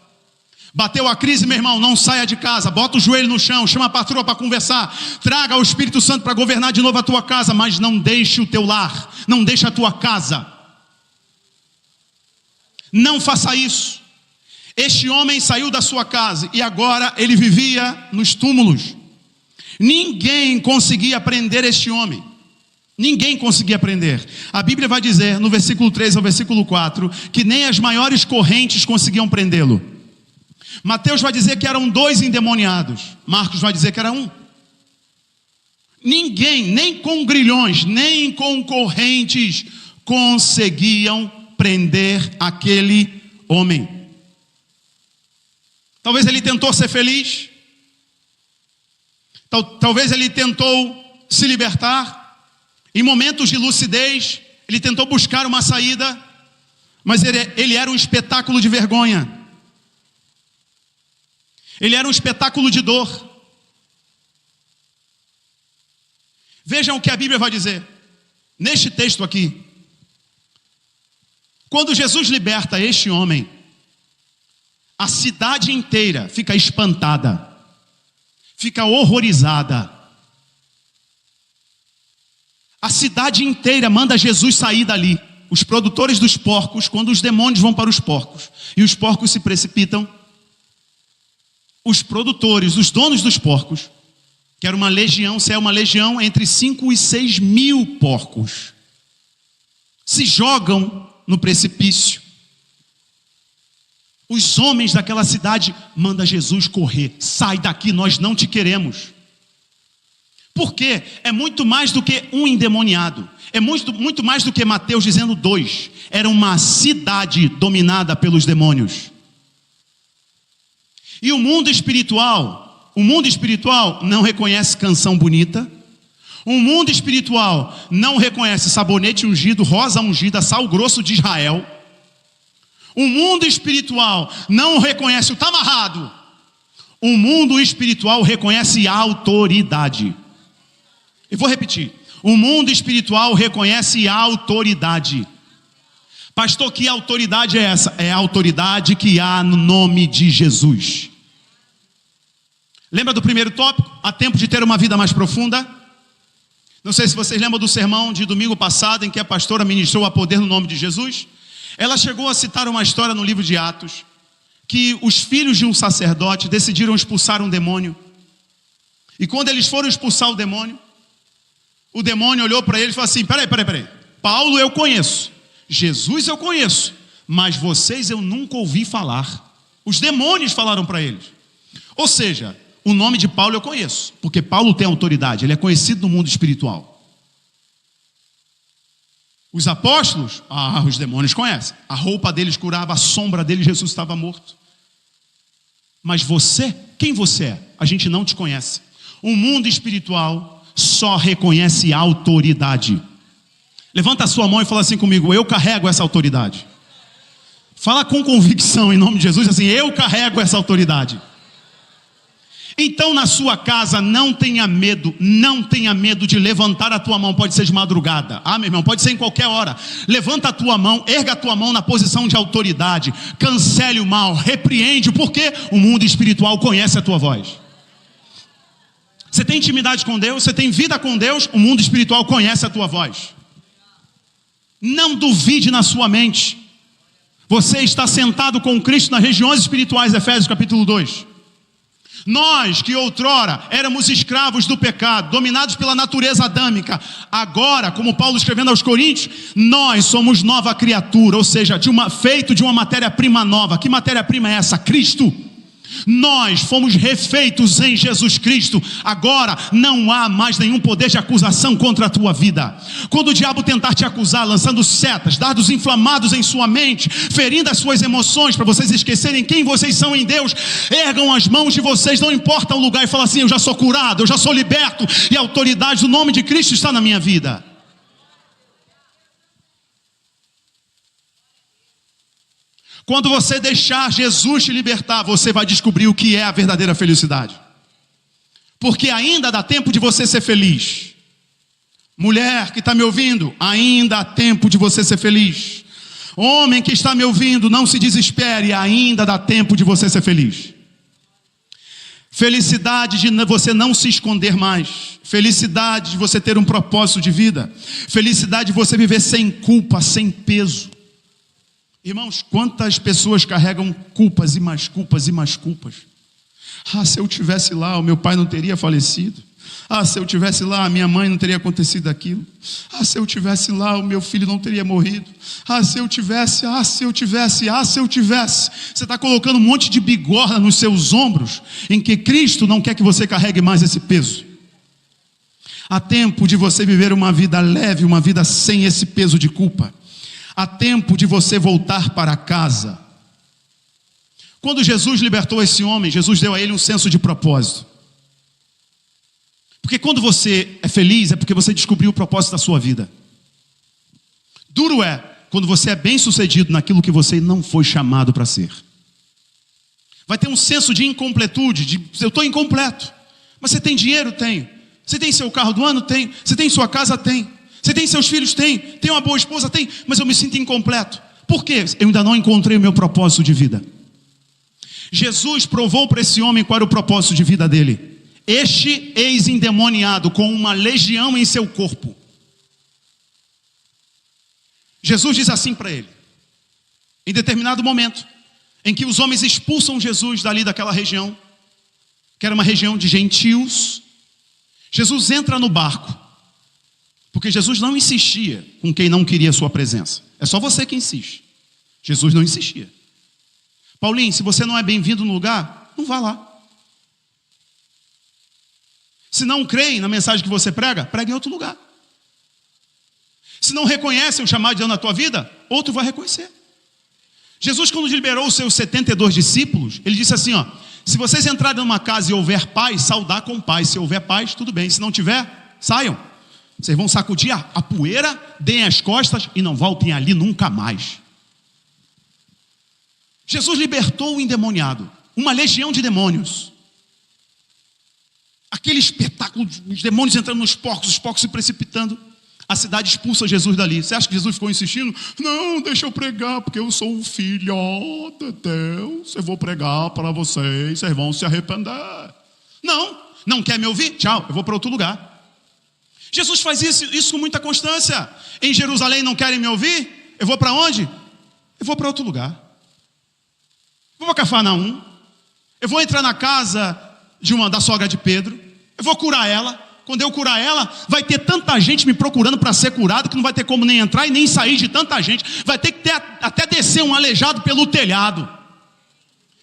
Bateu a crise, meu irmão, não saia de casa, bota o joelho no chão, chama a patroa para conversar, traga o Espírito Santo para governar de novo a tua casa, mas não deixe o teu lar, não deixe a tua casa. Não faça isso. Este homem saiu da sua casa e agora ele vivia nos túmulos. Ninguém conseguia prender este homem. Ninguém conseguia prender. A Bíblia vai dizer no versículo 3 ao versículo 4 que nem as maiores correntes conseguiam prendê-lo. Mateus vai dizer que eram 2 endemoniados. Marcos vai dizer que era 1. Ninguém, nem com grilhões, nem com correntes, conseguiam prender aquele homem. Talvez ele tentou ser feliz. Talvez ele tentou se libertar. Em momentos de lucidez, Ele tentou buscar uma saída, mas ele era um espetáculo de vergonha. Ele era um espetáculo de dor. Vejam o que a Bíblia vai dizer neste texto aqui. Quando Jesus liberta este homem, a cidade inteira fica espantada, fica horrorizada. A cidade inteira manda Jesus sair dali. Os produtores dos porcos, quando os demônios vão para os porcos e os porcos se precipitam, os produtores, os donos dos porcos, que era uma legião, se é uma legião, entre 5 e 6 mil porcos, se jogam no precipício. Os homens daquela cidade mandam Jesus correr. Sai daqui, nós não te queremos. Por quê? É muito mais do que um endemoniado. É muito mais do que Mateus dizendo 2. Era uma cidade dominada pelos demônios. E o mundo espiritual não reconhece canção bonita. O mundo espiritual não reconhece sabonete ungido, rosa ungida, sal grosso de Israel. O mundo espiritual não reconhece o tá amarrado. O mundo espiritual reconhece a autoridade. Eu vou repetir. O mundo espiritual reconhece a autoridade. Pastor, que autoridade é essa? É a autoridade que há no nome de Jesus. Lembra do primeiro tópico? Há tempo de ter uma vida mais profunda? Não sei se vocês lembram do sermão de domingo passado, em que a pastora ministrou a poder no nome de Jesus. Ela chegou a citar uma história no livro de Atos, que os filhos de um sacerdote decidiram expulsar um demônio. E quando eles foram expulsar o demônio olhou para ele e falou assim: peraí, Paulo eu conheço, Jesus eu conheço, mas vocês eu nunca ouvi falar. Os demônios falaram para eles. Ou seja, o nome de Paulo eu conheço, porque Paulo tem autoridade, ele é conhecido no mundo espiritual. Os apóstolos, os demônios conhecem. A roupa deles curava, a sombra deles, Jesus estava morto. Mas você, quem você é? A gente não te conhece. O mundo espiritual só reconhece a autoridade. Levanta a sua mão e fala assim comigo: eu carrego essa autoridade. Fala com convicção em nome de Jesus, assim: eu carrego essa autoridade. Então na sua casa não tenha medo de levantar a tua mão. Pode ser de madrugada, meu irmão, pode ser em qualquer hora. Levanta a tua mão, erga a tua mão na posição de autoridade. Cancele o mal, repreende, porque o mundo espiritual conhece a tua voz. Você tem intimidade com Deus, você tem vida com Deus, o mundo espiritual conhece a tua voz. Não duvide na sua mente. Você está sentado com Cristo nas regiões espirituais, Efésios capítulo 2. Nós que outrora éramos escravos do pecado, dominados pela natureza adâmica, agora, como Paulo escrevendo aos Coríntios, nós somos nova criatura, ou seja, feito de uma matéria-prima nova. Que matéria-prima é essa? Cristo. Nós fomos refeitos em Jesus Cristo. Agora não há mais nenhum poder de acusação contra a tua vida. Quando o diabo tentar te acusar, lançando setas, dardos inflamados em sua mente, ferindo as suas emoções, para vocês esquecerem quem vocês são em Deus, ergam as mãos de vocês, não importa o lugar, e falam assim: eu já sou curado, eu já sou liberto, e a autoridade do nome de Cristo está na minha vida. Quando você deixar Jesus te libertar, você vai descobrir o que é a verdadeira felicidade. Porque ainda dá tempo de você ser feliz. Mulher que está me ouvindo, ainda há tempo de você ser feliz. Homem que está me ouvindo, não se desespere, ainda dá tempo de você ser feliz. Felicidade de você não se esconder mais. Felicidade de você ter um propósito de vida. Felicidade de você viver sem culpa, sem peso. Irmãos, quantas pessoas carregam culpas e mais culpas e mais culpas? Se eu tivesse lá, o meu pai não teria falecido. Se eu tivesse lá, a minha mãe não teria acontecido aquilo. Se eu tivesse lá, o meu filho não teria morrido. Se eu tivesse. Você está colocando um monte de bigorna nos seus ombros, em que Cristo não quer que você carregue mais esse peso. Há tempo de você viver uma vida leve, uma vida sem esse peso de culpa. Há tempo de você voltar para casa. Quando Jesus libertou esse homem, Jesus deu a ele um senso de propósito. Porque quando você é feliz, é porque você descobriu o propósito da sua vida. Duro é quando você é bem-sucedido naquilo que você não foi chamado para ser. Vai ter um senso de incompletude, eu estou incompleto. Mas você tem dinheiro? Tenho. Você tem seu carro do ano? Tenho. Você tem sua casa? Tenho. Você tem seus filhos? Tenho. Tem uma boa esposa? Tenho. Mas eu me sinto incompleto. Por quê? Eu ainda não encontrei o meu propósito de vida. Jesus provou para esse homem qual era o propósito de vida dele. Este ex-endemoniado com uma legião em seu corpo. Jesus diz assim para ele, em determinado momento, em que os homens expulsam Jesus dali daquela região, que era uma região de gentios, Jesus entra no barco, porque Jesus não insistia com quem não queria sua presença. É só você que insiste. Jesus não insistia. Paulinho, se você não é bem-vindo no lugar, não vá lá. Se não creem na mensagem que você prega, pregue em outro lugar. Se não reconhecem o chamado de Deus na tua vida, outro vai reconhecer. Jesus, quando liberou os seus 72 discípulos, ele disse assim, se vocês entrarem numa casa e houver paz, saudar com paz. Se houver paz, tudo bem. Se não tiver, saiam. Vocês vão sacudir a poeira, deem as costas e não voltem ali nunca mais. Jesus libertou o endemoniado, uma legião de demônios. Aquele espetáculo, os demônios entrando nos porcos, os porcos se precipitando. A cidade expulsa Jesus dali. Você acha que Jesus ficou insistindo? Não, deixa eu pregar, porque eu sou um filho de Deus. Eu vou pregar para vocês, vocês vão se arrepender. Não quer me ouvir? Tchau, eu vou para outro lugar. Jesus faz isso com muita constância. Em Jerusalém não querem me ouvir? Eu vou para onde? Eu vou para outro lugar. Eu vou para Cafarnaum. Eu vou entrar na casa da sogra de Pedro. Eu vou curar ela. Quando eu curar ela, vai ter tanta gente me procurando para ser curado que não vai ter como nem entrar e nem sair de tanta gente. Vai ter que até descer um aleijado pelo telhado.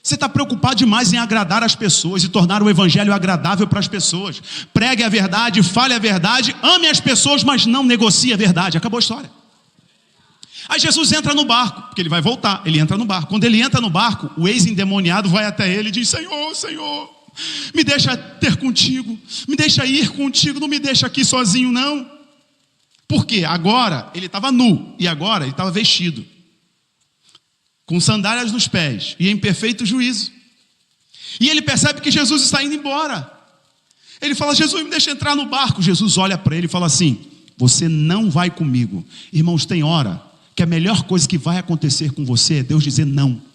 Você está preocupado demais em agradar as pessoas e tornar o evangelho agradável para as pessoas. Pregue a verdade, fale a verdade, ame as pessoas, mas não negocie a verdade. Acabou a história. Aí Jesus entra no barco, porque ele vai voltar, ele entra no barco. Quando ele entra no barco, o ex-endemoniado vai até ele e diz, Senhor, me deixa ter contigo, me deixa ir contigo, não me deixa aqui sozinho não. Por quê? Agora ele estava nu e agora ele estava vestido, com sandálias nos pés e em perfeito juízo. E ele percebe que Jesus está indo embora. Ele fala, Jesus, me deixa entrar no barco. Jesus olha para ele e fala assim, você não vai comigo. Irmãos, tem hora que a melhor coisa que vai acontecer com você é Deus dizer não.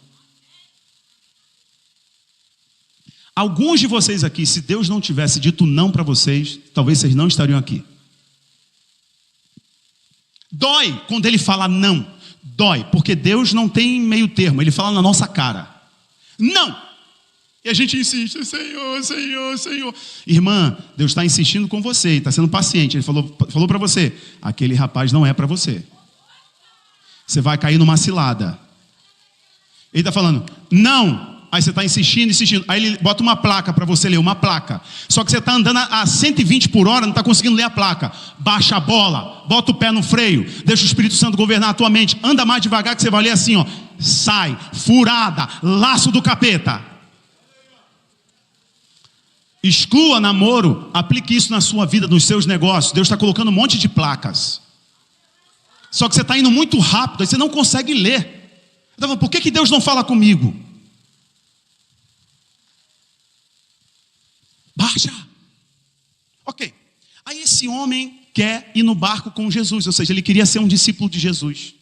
Alguns de vocês aqui, se Deus não tivesse dito não para vocês, talvez vocês não estariam aqui. Dói quando ele fala não. Dói, porque Deus não tem meio termo. Ele fala na nossa cara. Não! E a gente insiste, Senhor. Irmã, Deus está insistindo com você, está sendo paciente. Ele falou para você, aquele rapaz não é para você. Você vai cair numa cilada. Ele está falando, não! Aí você está insistindo. Aí ele bota uma placa para você ler, uma placa. Só que você está andando a 120 por hora, não está conseguindo ler a placa. Baixa a bola, bota o pé no freio, deixa o Espírito Santo governar a tua mente. Anda mais devagar que você vai ler assim, sai, furada, laço do capeta. Exclua namoro, aplique isso na sua vida, nos seus negócios. Deus está colocando um monte de placas. Só que você está indo muito rápido, aí você não consegue ler. Então, por que Deus não fala comigo? Baixa. Ok. Aí esse homem quer ir no barco com Jesus, ou seja, ele queria ser um discípulo de Jesus.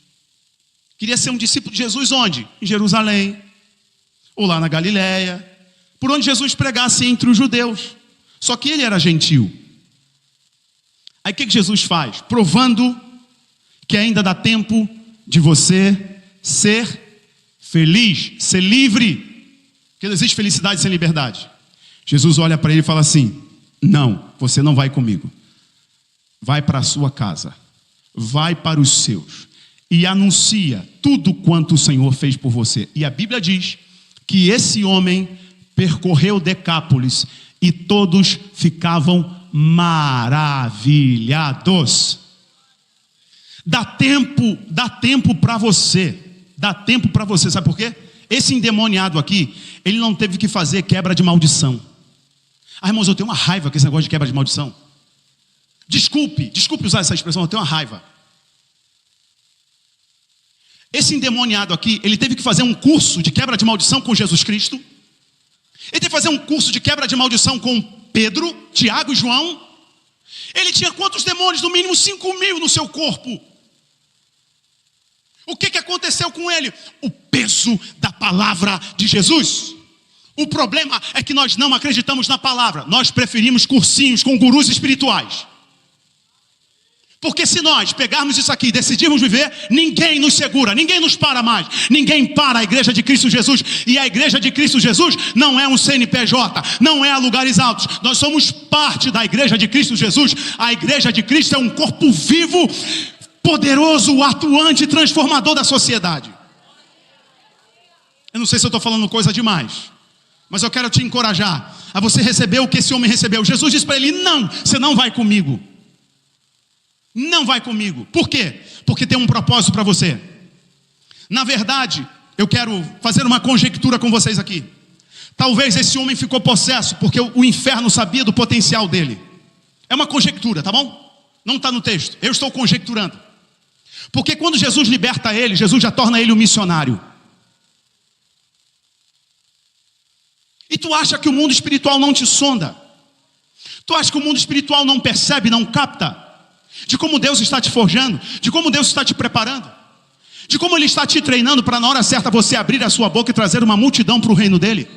Queria ser um discípulo de Jesus onde? Em Jerusalém, ou lá na Galileia, por onde Jesus pregasse entre os judeus. Só que ele era gentil. Aí o que Jesus faz? Provando que ainda dá tempo de você ser feliz, ser livre. Porque não existe felicidade sem liberdade. Jesus olha para ele e fala assim, não, você não vai comigo. Vai para a sua casa, vai para os seus e anuncia tudo quanto o Senhor fez por você. E a Bíblia diz que esse homem percorreu Decápolis e todos ficavam maravilhados. Dá tempo para você. Dá tempo para você, sabe por quê? Esse endemoniado aqui, ele não teve que fazer quebra de maldição. Irmãos, eu tenho uma raiva com esse negócio de quebra de maldição. Desculpe usar essa expressão, eu tenho uma raiva. Esse endemoniado aqui, ele teve que fazer um curso de quebra de maldição com Jesus Cristo. Ele teve que fazer um curso de quebra de maldição com Pedro, Tiago e João. Ele tinha quantos demônios? No mínimo 5.000 no seu corpo. O que aconteceu com ele? O peso da palavra de Jesus. O problema é que nós não acreditamos na palavra. Nós preferimos cursinhos com gurus espirituais. Porque se nós pegarmos isso aqui e decidirmos viver, ninguém nos segura, ninguém nos para mais. Ninguém para a igreja de Cristo Jesus. E a igreja de Cristo Jesus não é um CNPJ, não é a lugares altos. Nós somos parte da igreja de Cristo Jesus. A igreja de Cristo é um corpo vivo, poderoso, atuante, transformador da sociedade. Eu não sei se eu estou falando coisa demais, mas eu quero te encorajar a você receber o que esse homem recebeu. Jesus disse para ele: não, você não vai comigo. Não vai comigo. Por quê? Porque tem um propósito para você. Na verdade, eu quero fazer uma conjectura com vocês aqui. Talvez esse homem ficou possesso porque o inferno sabia do potencial dele. É uma conjectura, tá bom? Não está no texto, eu estou conjecturando. Porque quando Jesus liberta ele, Jesus já torna ele um missionário. E tu acha que o mundo espiritual não te sonda? Tu acha que o mundo espiritual não percebe, não capta? De como Deus está te forjando, de como Deus está te preparando, de como Ele está te treinando para na hora certa você abrir a sua boca e trazer uma multidão para o reino dele.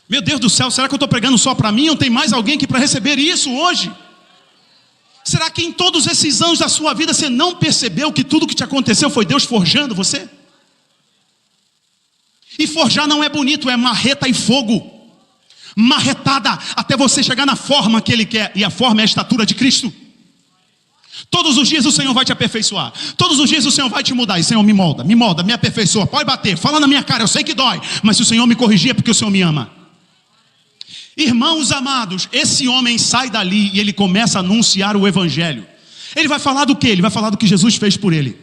Meu Deus do céu, será que eu estou pregando só para mim ou tem mais alguém aqui para receber isso hoje? Será que em todos esses anos da sua vida você não percebeu que tudo que te aconteceu foi Deus forjando você? E forjar não é bonito, é marreta e fogo. Marretada até você chegar na forma que Ele quer. E a forma é a estatura de Cristo. Todos os dias o Senhor vai te aperfeiçoar. Todos os dias o Senhor vai te mudar. E Senhor, me molda, me aperfeiçoa. Pode bater, fala na minha cara, eu sei que dói. Mas se o Senhor me corrigir é porque o Senhor me ama. Irmãos amados, esse homem sai dali e ele começa a anunciar o evangelho. Ele vai falar do quê? Ele vai falar do que Jesus fez por ele.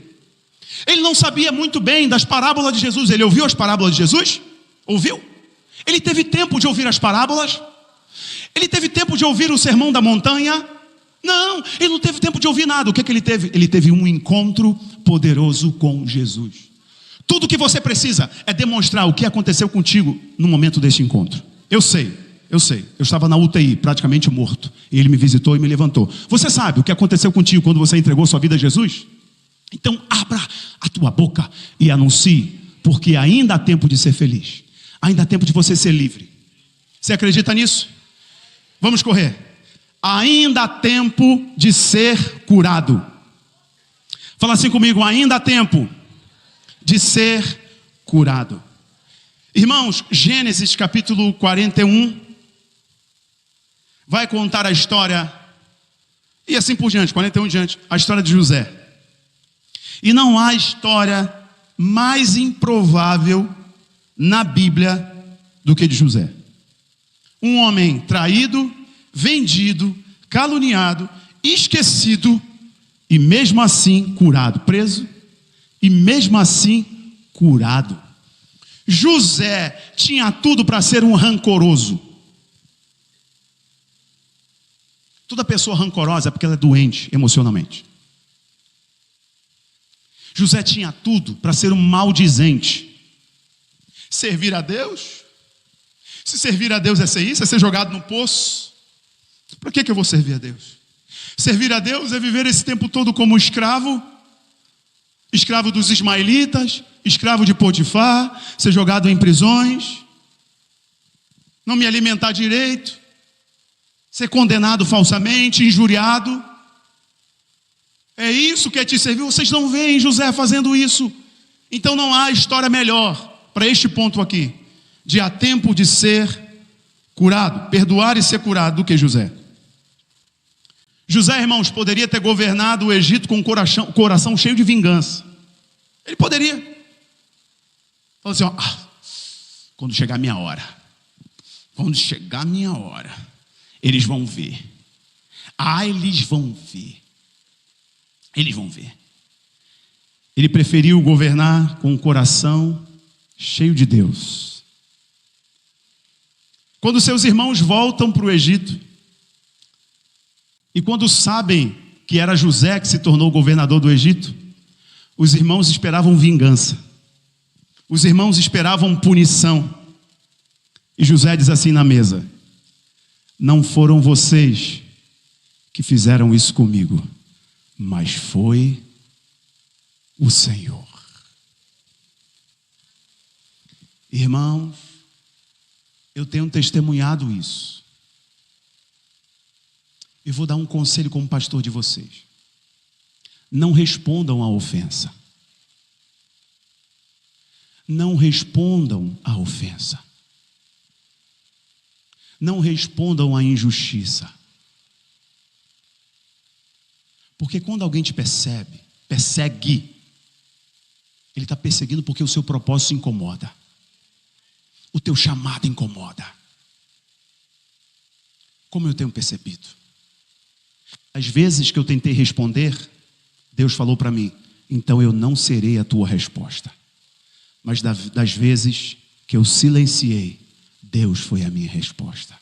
Ele não sabia muito bem das parábolas de Jesus. Ele ouviu as parábolas de Jesus? Ouviu? Ele teve tempo de ouvir as parábolas? Ele teve tempo de ouvir o sermão da montanha? Não, ele não teve tempo de ouvir nada. O que ele teve? Ele teve um encontro poderoso com Jesus. Tudo que você precisa é demonstrar o que aconteceu contigo no momento desse encontro. Eu sei. Eu estava na UTI, praticamente morto. E Ele me visitou e me levantou. Você sabe o que aconteceu contigo quando você entregou sua vida a Jesus? Então abra a tua boca e anuncie, porque ainda há tempo de ser feliz. Ainda há tempo de você ser livre. Você acredita nisso? Vamos correr. Ainda há tempo de ser curado. Fala assim comigo: ainda há tempo de ser curado. Irmãos, Gênesis capítulo 41 vai contar a história, e assim por diante, 41 em diante, a história de José. E não há história mais improvável na Bíblia do que de José. Um homem traído, vendido, caluniado, esquecido e mesmo assim curado. Preso e mesmo assim curado. José tinha tudo para ser um rancoroso. Toda pessoa rancorosa é porque ela é doente emocionalmente. José tinha tudo para ser um maldizente. Servir a Deus? Se servir a Deus é ser isso, é ser jogado no poço. Para que eu vou servir a Deus? Servir a Deus é viver esse tempo todo como escravo. Escravo dos ismaelitas, escravo de Potifar, ser jogado em prisões, não me alimentar direito, ser condenado falsamente, injuriado. É isso que é te servir. Vocês não veem José fazendo isso. Então não há história melhor para este ponto aqui, de há tempo de ser curado, perdoar e ser curado, do que José. José, irmãos, poderia ter governado o Egito com o coração cheio de vingança. Ele poderia. Falou assim, quando chegar a minha hora, eles vão ver. Eles vão ver. Ele preferiu governar com o coração cheio de Deus. Quando seus irmãos voltam para o Egito, e quando sabem que era José que se tornou governador do Egito, Os irmãos esperavam vingança. Os irmãos esperavam punição. E José diz assim na mesa: não foram vocês que fizeram isso comigo, mas foi o Senhor. Irmãos, eu tenho testemunhado isso. E vou dar um conselho como pastor de vocês: não respondam à ofensa. Não respondam à ofensa. Não respondam à injustiça. Porque quando alguém te persegue, ele está perseguindo porque o seu propósito incomoda. O teu chamado incomoda. Como eu tenho percebido. Às vezes que eu tentei responder, Deus falou para mim: então eu não serei a tua resposta. Mas das vezes que eu silenciei, Deus foi a minha resposta.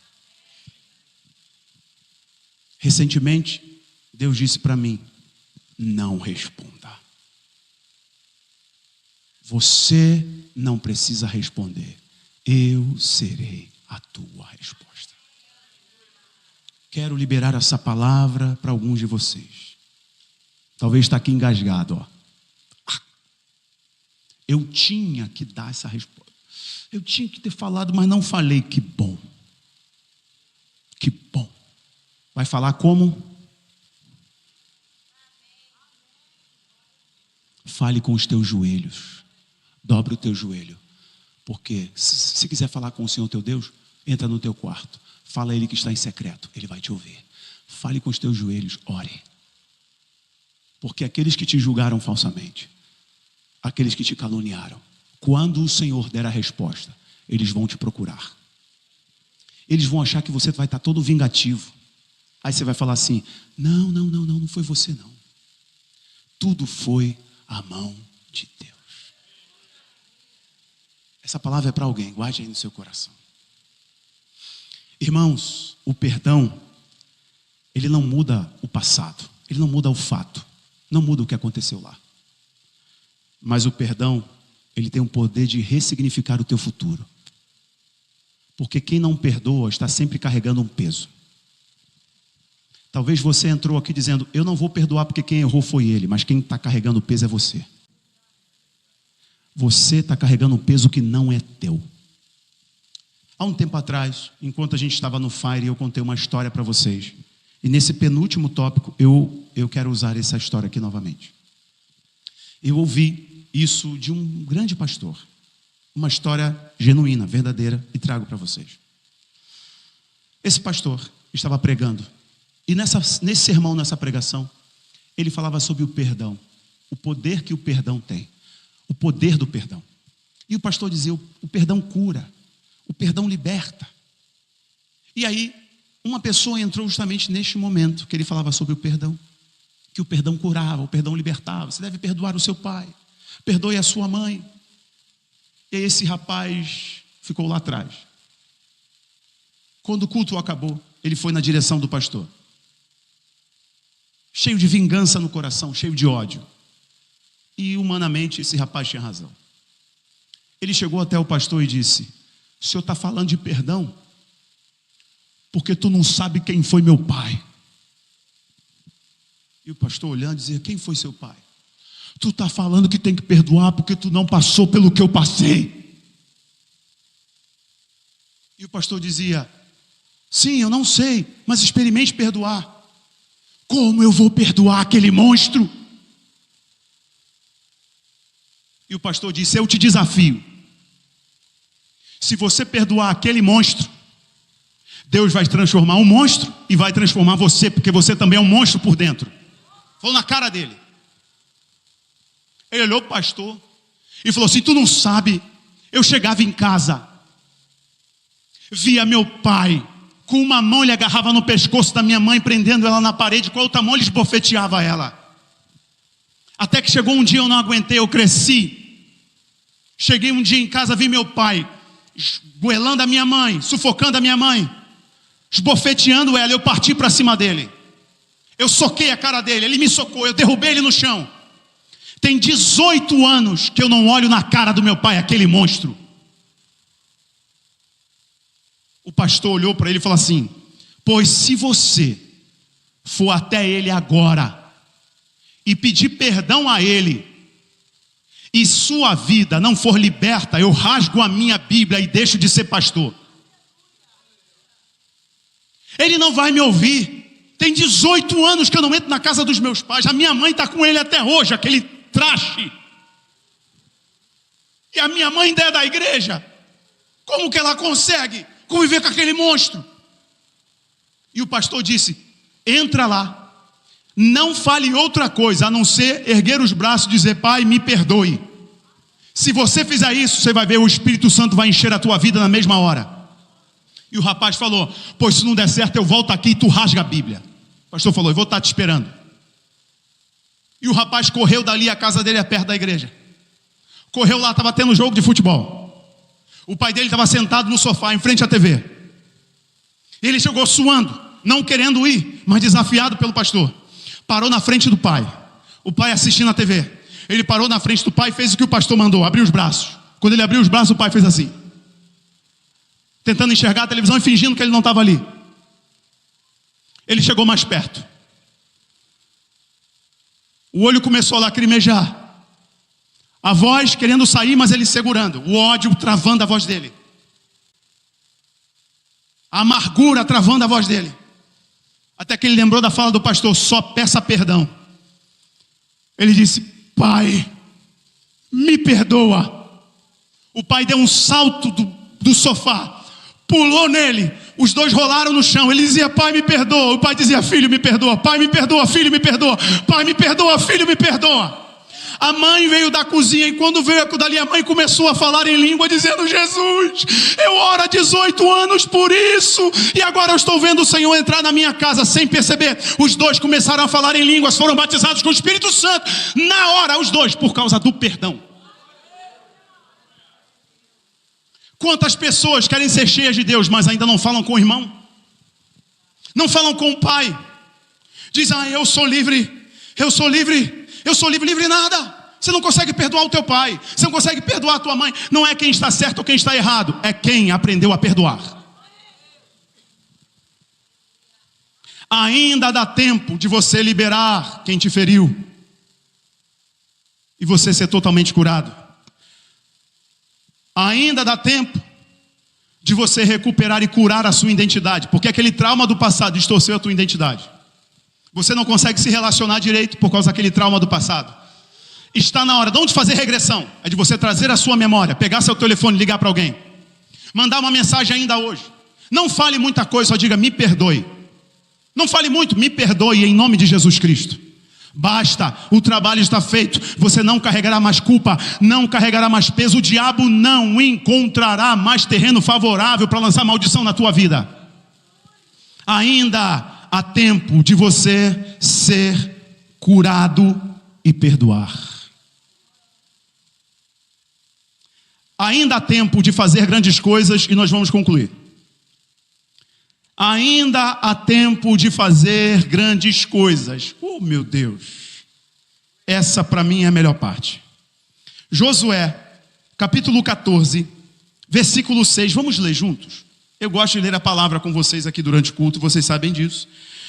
Recentemente, Deus disse para mim: não responda. Você não precisa responder. Eu serei a tua resposta. Quero liberar essa palavra para alguns de vocês. Talvez está aqui engasgado, ó. Eu tinha que dar essa resposta. Eu tinha que ter falado, mas não falei. Que bom. Que bom. Vai falar como? Fale com os teus joelhos. Dobre o teu joelho. Porque se quiser falar com o Senhor teu Deus, entra no teu quarto. Fala a Ele que está em secreto. Ele vai te ouvir. Fale com os teus joelhos. Ore. Porque aqueles que te julgaram falsamente, aqueles que te caluniaram, quando o Senhor der a resposta, eles vão te procurar. Eles vão achar que você vai estar todo vingativo. Aí você vai falar assim: não foi você não. Tudo foi a mão de Deus. Essa palavra é para alguém, guarde aí no seu coração. Irmãos, o perdão, ele não muda o passado, ele não muda o fato, não muda o que aconteceu lá. Mas o perdão, ele tem o poder de ressignificar o teu futuro. Porque quem não perdoa está sempre carregando um peso. Talvez você entrou aqui dizendo: eu não vou perdoar porque quem errou foi ele. Mas quem está carregando o peso é você. Você está carregando um peso que não é teu. Há um tempo atrás, enquanto a gente estava no Fire, eu contei uma história para vocês. E nesse penúltimo tópico, eu quero usar essa história aqui novamente. Eu ouvi isso de um grande pastor. Uma história genuína, verdadeira, e trago para vocês. Esse pastor estava pregando. E nesse sermão, nessa pregação, ele falava sobre o perdão. O poder que o perdão tem. O poder do perdão. E o pastor dizia: o perdão cura. O perdão liberta. E aí, uma pessoa entrou justamente neste momento que ele falava sobre o perdão. Que o perdão curava, o perdão libertava. Você deve perdoar o seu pai. Perdoe a sua mãe. E aí esse rapaz ficou lá atrás. Quando o culto acabou, ele foi na direção do pastor. Cheio de vingança no coração, cheio de ódio. E humanamente esse rapaz tinha razão. Ele chegou até o pastor e disse: o senhor está falando de perdão porque tu não sabe quem foi meu pai. E o pastor olhando dizia: quem foi seu pai? Tu está falando que tem que perdoar porque tu não passou pelo que eu passei. E o pastor dizia: sim, eu não sei, mas experimente perdoar. Como eu vou perdoar aquele monstro? E o pastor disse: eu te desafio. Se você perdoar aquele monstro, Deus vai transformar um monstro e vai transformar você, porque você também é um monstro por dentro. Falou na cara dele. Ele olhou para o pastor e falou assim: tu não sabe, eu chegava em casa, via meu pai, com uma mão ele agarrava no pescoço da minha mãe, prendendo ela na parede, com a outra mão ele esbofeteava ela. Até que chegou um dia, eu não aguentei, eu cresci. Cheguei um dia em casa, vi meu pai esgoelando a minha mãe, sufocando a minha mãe, esbofeteando ela. Eu parti para cima dele, eu soquei a cara dele, ele me socou, eu derrubei ele no chão. Tem 18 anos que eu não olho na cara do meu pai, aquele monstro. O pastor olhou para ele e falou assim: pois se você for até ele agora e pedir perdão a ele, e sua vida não for liberta, eu rasgo a minha Bíblia e deixo de ser pastor. Ele não vai me ouvir. Tem 18 anos que eu não entro na casa dos meus pais. A minha mãe está com ele até hoje, aquele traste. E a minha mãe ainda é da igreja. Como que ela consegue conviver com aquele monstro? E o pastor disse: entra lá. Não fale outra coisa a não ser erguer os braços e dizer: pai, me perdoe. Se você fizer isso, você vai ver o Espírito Santo vai encher a tua vida na mesma hora. E o rapaz falou: pois se não der certo, eu volto aqui e tu rasga a Bíblia. O pastor falou: eu vou estar te esperando. E o rapaz correu dali, a casa dele é perto da igreja. Correu lá, estava tendo jogo de futebol. O pai dele estava sentado no sofá, em frente à TV. Ele chegou suando, não querendo ir, mas desafiado pelo pastor. Parou na frente do pai. O pai assistindo a TV. Ele parou na frente do pai e fez o que o pastor mandou, abriu os braços. Quando ele abriu os braços, o pai fez assim, tentando enxergar a televisão e fingindo que ele não estava ali. Ele chegou mais perto. O olho começou a lacrimejar. A voz querendo sair, mas ele segurando. O ódio travando a voz dele. A amargura travando a voz dele. Até que ele lembrou da fala do pastor: só peça perdão. Ele disse: pai, me perdoa. O pai deu um salto do sofá, pulou nele, os dois rolaram no chão. Ele dizia: pai, me perdoa. O pai dizia: filho, me perdoa. Pai, me perdoa. Filho, me perdoa. Pai, me perdoa. Filho, me perdoa. A mãe veio da cozinha, e quando veio dali, a mãe começou a falar em língua, dizendo: Jesus, eu oro há 18 anos por isso, e agora eu estou vendo o Senhor entrar na minha casa. Sem perceber, os dois começaram a falar em línguas, foram batizados com o Espírito Santo, na hora, os dois, por causa do perdão. Quantas pessoas querem ser cheias de Deus, mas ainda não falam com o irmão? Não falam com o pai? Dizem: eu sou livre, eu sou livre. Eu sou livre, livre nada. Você não consegue perdoar o teu pai, você não consegue perdoar a tua mãe. Não é quem está certo ou quem está errado, é quem aprendeu a perdoar. Ainda dá tempo de você liberar quem te feriu e você ser totalmente curado. Ainda dá tempo de você recuperar e curar a sua identidade, porque aquele trauma do passado distorceu a tua identidade. Você não consegue se relacionar direito por causa daquele trauma do passado. Está na hora, não de fazer regressão, é de você trazer a sua memória, pegar seu telefone e ligar para alguém. Mandar uma mensagem ainda hoje. Não fale muita coisa, só diga: me perdoe. Não fale muito, me perdoe em nome de Jesus Cristo. Basta, o trabalho está feito. Você não carregará mais culpa, não carregará mais peso. O diabo não encontrará mais terreno favorável para lançar maldição na tua vida. Ainda há tempo de você ser curado e perdoar. Ainda há tempo de fazer grandes coisas, e nós vamos concluir. Ainda há tempo de fazer grandes coisas. Oh, meu Deus. Essa para mim é a melhor parte. Josué, capítulo 14, versículo 6. Vamos ler juntos? Eu gosto de ler a palavra com vocês aqui durante o culto, vocês sabem disso.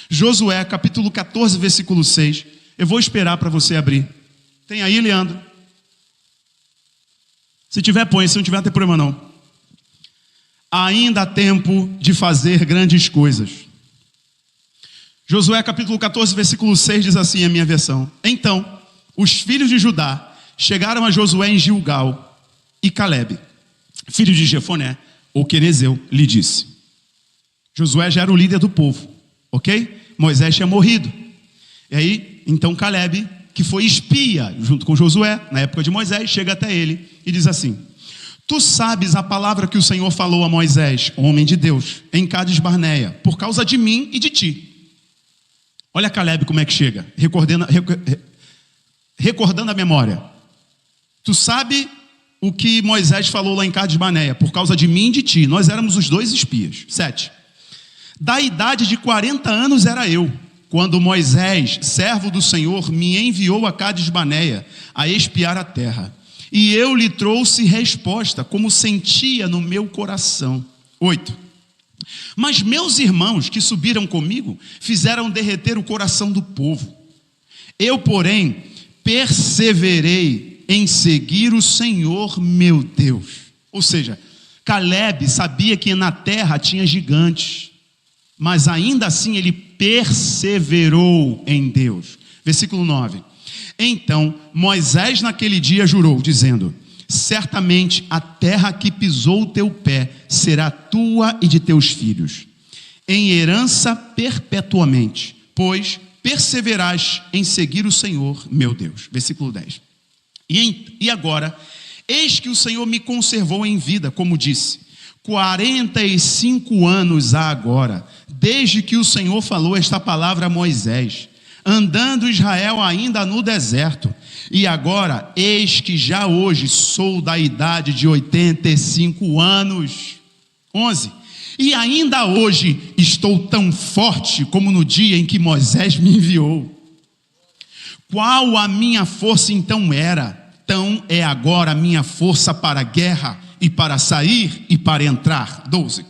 Josué, capítulo 14, versículo 6. Eu vou esperar para você abrir. Tem aí, Leandro? Se tiver, põe. Se não tiver, não tem problema não. Ainda há tempo de fazer grandes coisas. Josué, capítulo 14, versículo 6 diz assim, a minha versão: então, os filhos de Judá chegaram a Josué em Gilgal, e Calebe, filho de Jefoné, o quenezeu, lhe disse. Josué já era o líder do povo, ok? Moisés tinha morrido. E aí, então Calebe, que foi espia junto com Josué, na época de Moisés, chega até ele e diz assim: tu sabes a palavra que o Senhor falou a Moisés, homem de Deus, em Cades Barneia, por causa de mim e de ti. Olha Calebe como é que chega, recordando a memória. Tu sabe o que Moisés falou lá em Cades Barneia, por causa de mim e de ti. Nós éramos os dois espias. 7. Da idade de 40 anos era eu, quando Moisés, servo do Senhor, me enviou a Cádiz Barneia a espiar a terra. E eu lhe trouxe resposta, como sentia no meu coração. 8. Mas meus irmãos que subiram comigo fizeram derreter o coração do povo. Eu, porém, perseverei em seguir o Senhor meu Deus. Ou seja, Caleb sabia que na terra tinha gigantes, mas ainda assim ele perseverou em Deus. Versículo 9. Então Moisés naquele dia jurou, dizendo: certamente a terra que pisou o teu pé será tua e de teus filhos, em herança perpetuamente, pois perseverás em seguir o Senhor meu Deus. Versículo 10. E agora, eis que o Senhor me conservou em vida, como disse, 45 anos há agora, desde que o Senhor falou esta palavra a Moisés, andando Israel ainda no deserto. E agora, eis que já hoje sou da idade de 85 anos. 11. E ainda hoje estou tão forte como no dia em que Moisés me enviou. Qual a minha força então era, tão é agora a minha força para a guerra, e para sair e para entrar. 12.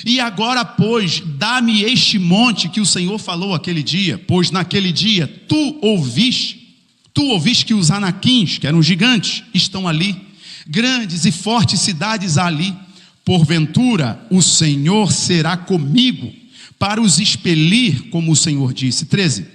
E agora, pois, dá-me este monte que o Senhor falou aquele dia, pois naquele dia tu ouviste que os anaquins, que eram gigantes, estão ali, grandes e fortes cidades ali. Porventura o Senhor será comigo para os expelir, como o Senhor disse. 13.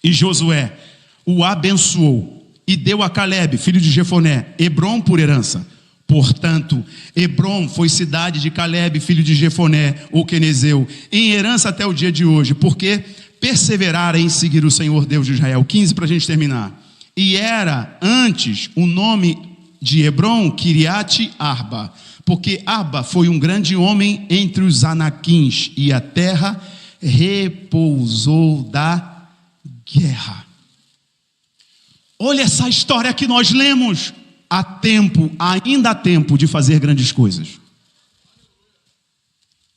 E Josué o abençoou e deu a Caleb, filho de Jefoné, Hebrom por herança. Portanto, Hebrom foi cidade de Caleb, filho de Jefoné, o quenezeu, em herança até o dia de hoje, porque perseveraram em seguir o Senhor Deus de Israel. 15 para a gente terminar. E era antes o nome de Hebrom, Kiriat Arba, porque Arba foi um grande homem entre os anaquins, e a terra repousou da guerra. Olha essa história que nós lemos. Há tempo, ainda há tempo de fazer grandes coisas.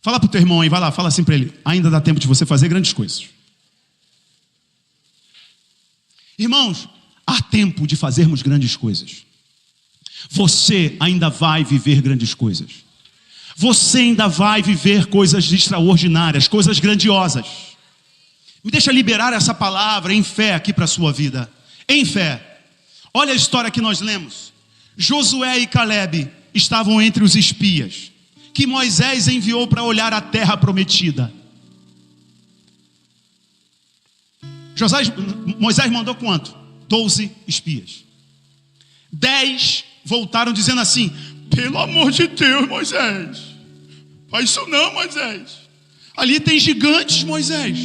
Fala para o teu irmão aí, vai lá, fala assim para ele: ainda dá tempo de você fazer grandes coisas. Irmãos, há tempo de fazermos grandes coisas. Você ainda vai viver grandes coisas. Você ainda vai viver coisas extraordinárias, coisas grandiosas. Me deixa liberar essa palavra em fé aqui para a sua vida. Em fé. Olha a história que nós lemos. Josué e Caleb estavam entre os espias que Moisés enviou para olhar a terra prometida. Moisés mandou quanto? 12 espias. 10 voltaram dizendo assim: pelo amor de Deus, Moisés, faz isso não, Moisés. Ali tem gigantes, Moisés.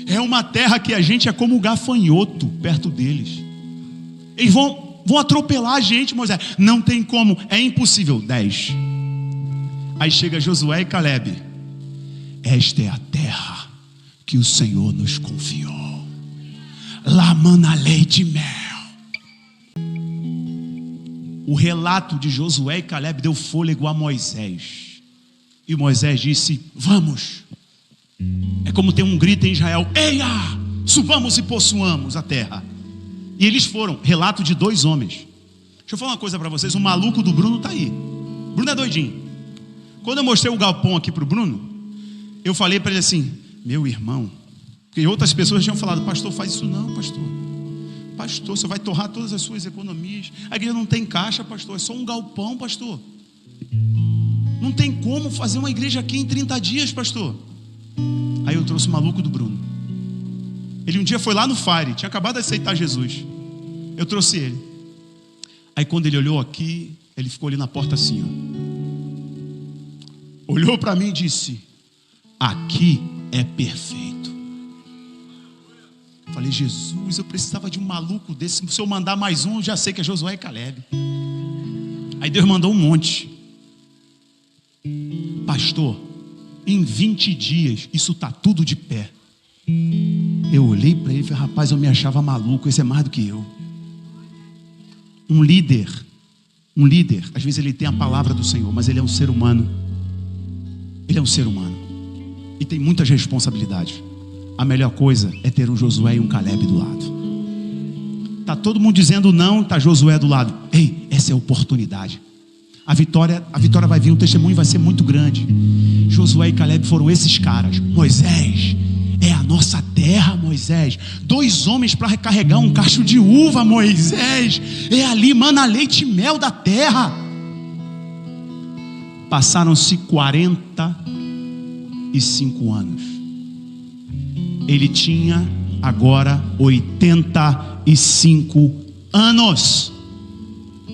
É uma terra que a gente é como gafanhoto perto deles. Eles vão atropelar a gente, Moisés. Não tem como, é impossível. 10. Aí chega Josué e Caleb. Esta é a terra que o Senhor nos confiou. Lá mana leite e mel. O relato de Josué e Caleb deu fôlego a Moisés. E Moisés disse: vamos. É como ter um grito em Israel: eia, subamos e possuamos a terra. E eles foram, relato de 2 homens. Deixa eu falar uma coisa para vocês, o maluco do Bruno está aí. Bruno é doidinho. Quando eu mostrei o galpão aqui para o Bruno, eu falei para ele assim: meu irmão, porque outras pessoas tinham falado: pastor, faz isso não, pastor. Pastor, você vai torrar todas as suas economias. A igreja não tem caixa, pastor, é só um galpão, pastor. Não tem como fazer uma igreja aqui em 30 dias, pastor. Aí eu trouxe o maluco do Bruno. Ele um dia foi lá no Fire, tinha acabado de aceitar Jesus. Eu trouxe ele. Aí quando ele olhou aqui, ele ficou ali na porta assim, ó. Olhou para mim e disse: aqui é perfeito. Falei: Jesus, eu precisava de um maluco desse. Se eu mandar mais um, eu já sei que é Josué e Caleb. Aí Deus mandou um monte. Pastor, em 20 dias isso está tudo de pé. Eu olhei para ele e falei: rapaz, eu me achava maluco, esse é mais do que eu. Um líder, às vezes ele tem a palavra do Senhor, mas ele é um ser humano. Ele é um ser humano e tem muitas responsabilidades. a melhor coisa é ter um Josué e um Caleb do lado. Tá todo mundo dizendo não, tá Josué do lado. Ei, essa é a oportunidade. A vitória vai vir, o testemunho vai ser muito grande. Josué e Caleb foram esses caras. Moisés, é a nossa terra, Moisés. 2 homens para recarregar um cacho de uva, Moisés. É ali, mana, leite e mel da terra. Passaram-se 45 anos. Ele tinha agora 85 anos.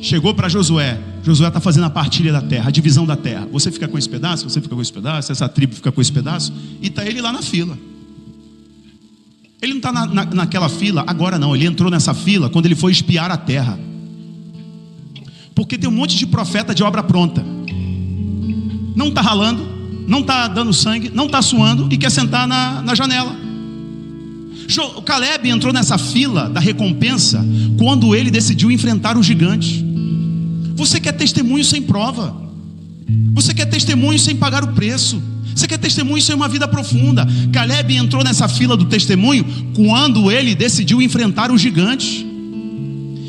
Chegou para Josué. Josué está fazendo a partilha da terra, a divisão da terra. Você fica com esse pedaço, você fica com esse pedaço, essa tribo fica com esse pedaço. E está ele lá na fila. Ele não está naquela fila agora não. Ele entrou nessa fila quando ele foi espiar a terra. Porque tem um monte de profeta de obra pronta. Não está ralando, não está dando sangue, não está suando e quer sentar na janela. O Caleb entrou nessa fila da recompensa quando ele decidiu enfrentar os gigantes. Você quer testemunho sem prova. Você quer testemunho sem pagar o preço. Você quer testemunho sem uma vida profunda. Caleb entrou nessa fila do testemunho quando ele decidiu enfrentar os gigantes.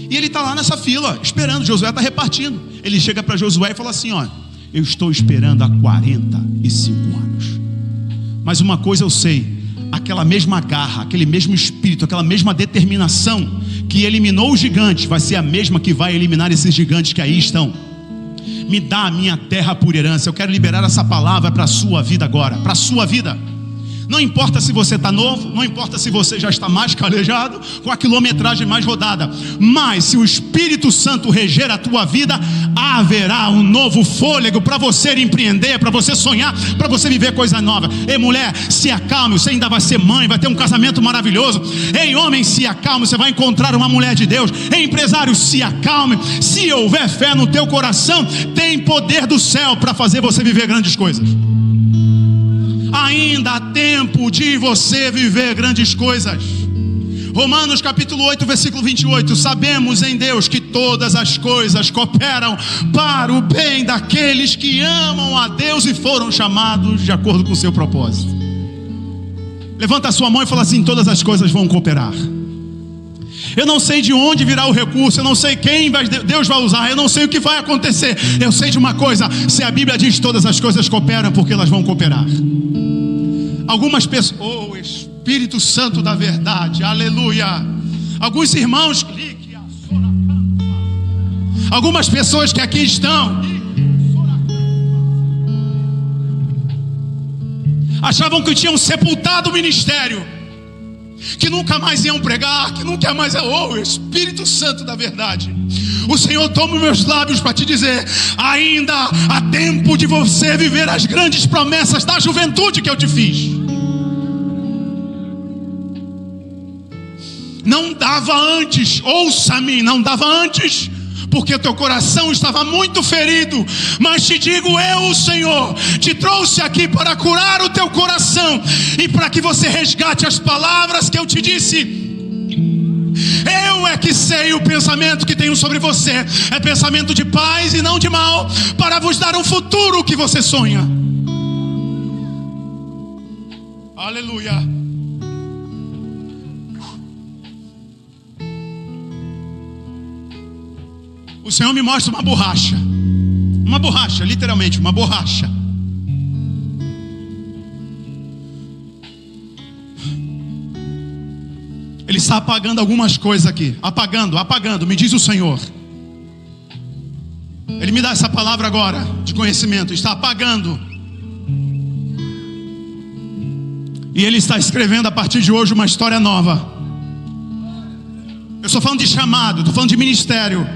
E ele está lá nessa fila, esperando. Josué está repartindo. Ele chega para Josué e fala assim: ó, eu estou esperando há 45 anos. Mas uma coisa eu sei, aquela mesma garra, aquele mesmo espírito, aquela mesma determinação que eliminou os gigantes, vai ser a mesma que vai eliminar esses gigantes que aí estão. Me dá a minha terra por herança. Eu quero liberar essa palavra para a sua vida agora, para a sua vida. Não importa se você está novo, não importa se você já está mais calejado, com a quilometragem mais rodada, mas se o Espírito Santo reger a tua vida, haverá um novo fôlego para você empreender, para você sonhar, para você viver coisa nova. Ei, mulher, se acalme, você ainda vai ser mãe, vai ter um casamento maravilhoso. Ei, homem, se acalme, você vai encontrar uma mulher de Deus. Ei, empresário, se acalme. Se houver fé no teu coração, tem poder do céu para fazer você viver grandes coisas. Ainda há tempo de você viver grandes coisas. Romanos capítulo 8, versículo 28. Sabemos em Deus que todas as coisas cooperam para o bem daqueles que amam a Deus e foram chamados de acordo com o seu propósito. Levanta a sua mão e fala assim: todas as coisas vão cooperar. Eu não sei de onde virá o recurso, eu não sei quem Deus vai usar, eu não sei o que vai acontecer. Eu sei de uma coisa: se a Bíblia diz todas as coisas cooperam, porque elas vão cooperar. Algumas pessoas, oh Espírito Santo da verdade, aleluia. Alguns irmãos, algumas pessoas que aqui estão, achavam que tinham sepultado o ministério, que nunca mais iam pregar, que nunca mais oh Espírito Santo da verdade. O Senhor toma os meus lábios para te dizer: ainda há tempo de você viver as grandes promessas da juventude que eu te fiz. Não dava antes, ouça-me, não dava antes, porque o teu coração estava muito ferido. Mas te digo, eu, o Senhor, te trouxe aqui para curar o teu coração e para que você resgate as palavras que eu te disse. Eu é que sei o pensamento que tenho sobre você. É pensamento de paz e não de mal, para vos dar um futuro que você sonha. Aleluia. O Senhor me mostra uma borracha, literalmente uma borracha. Ele está apagando algumas coisas aqui, apagando, me diz o Senhor. Ele me dá essa palavra agora, de conhecimento, está apagando. E Ele está escrevendo a partir de hoje uma história nova. Eu estou falando de chamado, estou falando de ministério.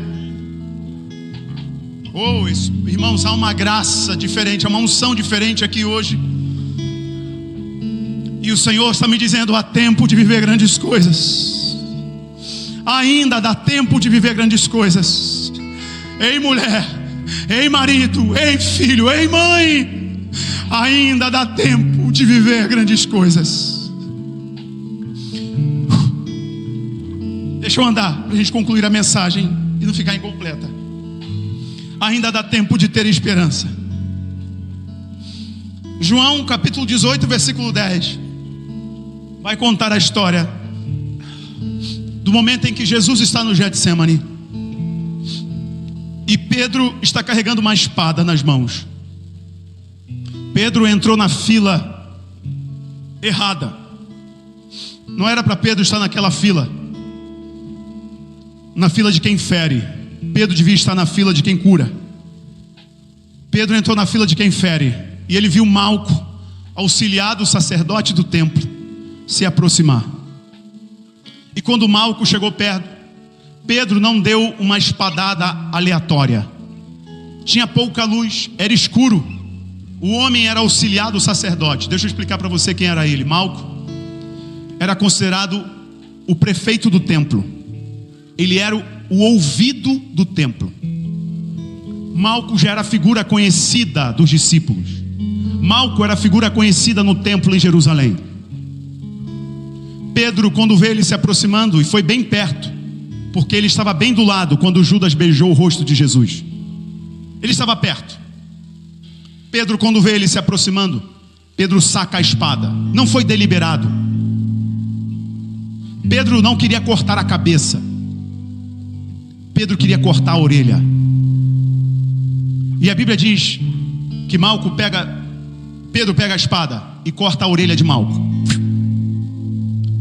Oh, irmãos, há uma graça diferente, há uma unção diferente aqui hoje. E o Senhor está me dizendo: há tempo de viver grandes coisas. Ainda dá tempo de viver grandes coisas. Ei, mulher, ei, marido, ei, filho, ei, mãe, ainda dá tempo de viver grandes coisas. Deixa eu andar para a gente concluir a mensagem e não ficar incompleta. Ainda dá tempo de ter esperança. João capítulo 18, versículo 10. vai contar a história do momento em que Jesus está no Getsemane e Pedro está carregando uma espada nas mãos. Pedro entrou na fila errada. Não era para Pedro estar naquela fila, na fila de quem fere. Pedro devia estar na fila de quem cura. Pedro entrou na fila de quem fere, e ele viu Malco, auxiliar do sacerdote do templo, se aproximar. E quando Malco chegou perto, Pedro não deu uma espadada aleatória. Tinha pouca luz, era escuro. O homem era auxiliar do sacerdote. Deixa eu explicar para você quem era ele. Malco era considerado o prefeito do templo. Ele era o ouvido do templo. Malco já era figura conhecida dos discípulos. Malco era figura conhecida no templo em Jerusalém. Pedro, quando vê ele se aproximando, e foi bem perto, porque ele estava bem do lado quando Judas beijou o rosto de Jesus. Ele estava perto. Pedro, quando vê ele se aproximando, Pedro saca a espada. Não foi deliberado. Pedro não queria cortar a cabeça. Pedro queria cortar a orelha. E a Bíblia diz que Pedro pega a espada e corta a orelha de Malco.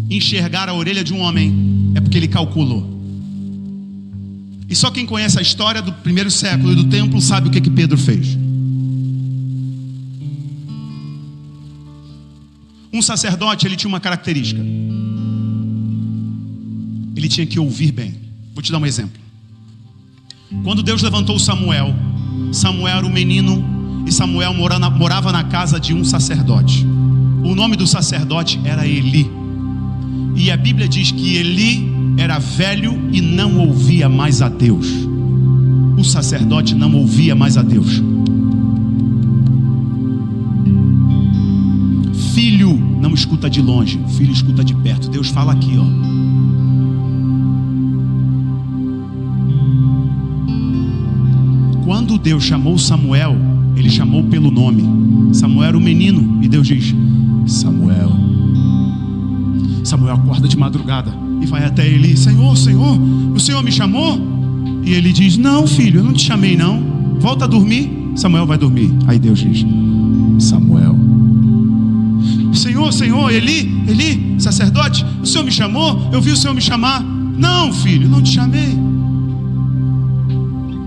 Enxergar a orelha de um homem é porque ele calculou. E só quem conhece a história do primeiro século e do templo sabe o que Pedro fez. Um sacerdote, ele tinha uma característica. Ele tinha que ouvir bem. Vou te dar um exemplo. Quando Deus levantou Samuel, Samuel era um menino e Samuel morava na casa de um sacerdote. O nome do sacerdote era Eli. E a Bíblia diz que Eli era velho e não ouvia mais a Deus. O sacerdote não ouvia mais a Deus. Filho não escuta de longe, filho escuta de perto. Deus fala aqui, ó. Quando Deus chamou Samuel, ele chamou pelo nome. Samuel era o menino e Deus diz: Samuel. Samuel acorda de madrugada e vai até Eli: Senhor, Senhor, o Senhor me chamou? E ele diz: não, filho, eu não te chamei não. Volta a dormir. Samuel vai dormir. Aí Deus diz: Samuel. Senhor, Senhor, Eli, sacerdote, o Senhor me chamou? Eu vi o Senhor me chamar. Não, filho, não te chamei.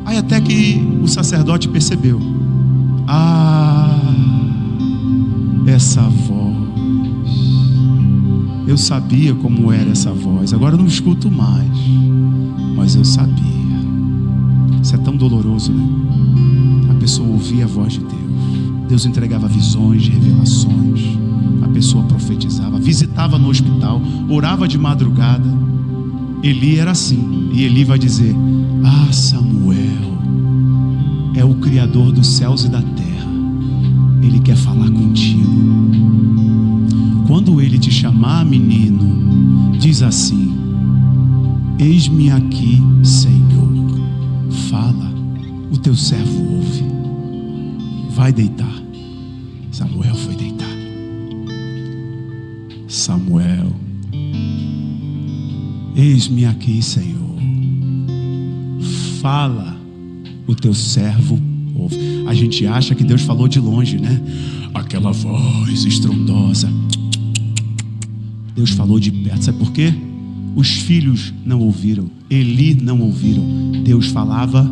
Aí até que o sacerdote percebeu: essa voz, eu sabia como era essa voz. Agora eu não escuto mais, mas eu sabia. Isso é tão doloroso, né? A pessoa ouvia a voz de Deus. Deus entregava visões, revelações. A pessoa profetizava, visitava no hospital, orava de madrugada. Eli era assim. E Eli vai dizer: Samuel é o Criador dos céus e da terra. Ele quer falar contigo. Quando ele te chamar, menino, diz assim: eis-me aqui, Senhor. Fala, o teu servo ouve. Vai deitar. Samuel foi deitar. Samuel, eis-me aqui, Senhor. Fala, o teu servo ouve. A gente acha que Deus falou de longe, né? Aquela voz estrondosa. Deus falou de perto. Sabe por quê? Os filhos não ouviram. Eli não ouviram. Deus falava.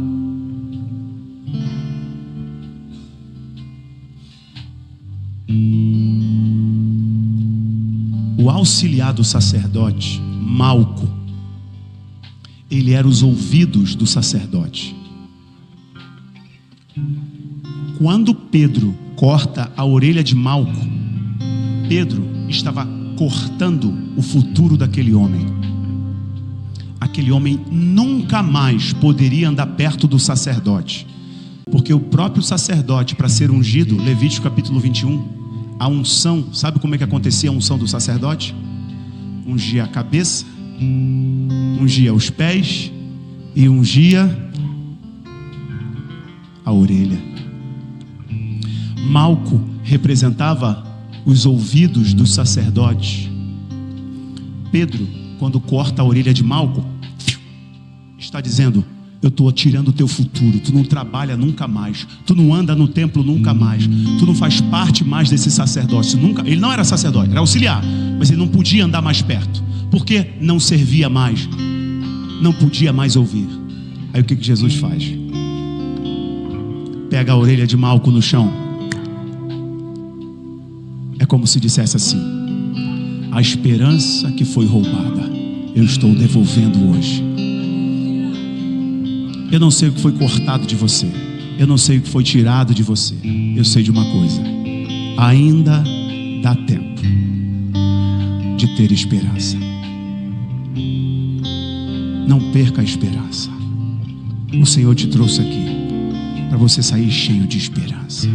O auxiliar do sacerdote, Malco, ele era os ouvidos do sacerdote. Quando Pedro corta a orelha de Malco, Pedro estava cortando o futuro daquele homem. Aquele homem nunca mais poderia andar perto do sacerdote, porque o próprio sacerdote, para ser ungido, Levítico capítulo 21, a unção, sabe como é que acontecia a unção do sacerdote? Ungia a cabeça, ungia os pés e ungia a orelha. Malco representava os ouvidos dos sacerdotes Pedro, quando corta a orelha de Malco, está dizendo: eu estou tirando o teu futuro. Tu não trabalha nunca mais, tu não anda no templo nunca mais, tu não faz parte mais desse sacerdócio nunca. Ele não era sacerdote, era auxiliar, mas ele não podia andar mais perto, porque não servia mais, não podia mais ouvir. Aí o que Jesus faz? Pega a orelha de Malco no chão. É como se dissesse assim: a esperança que foi roubada, eu estou devolvendo hoje. Eu não sei o que foi cortado de você, eu não sei o que foi tirado de você. Eu sei de uma coisa: ainda dá tempo de ter esperança. Não perca a esperança. O Senhor te trouxe aqui para você sair cheio de esperança.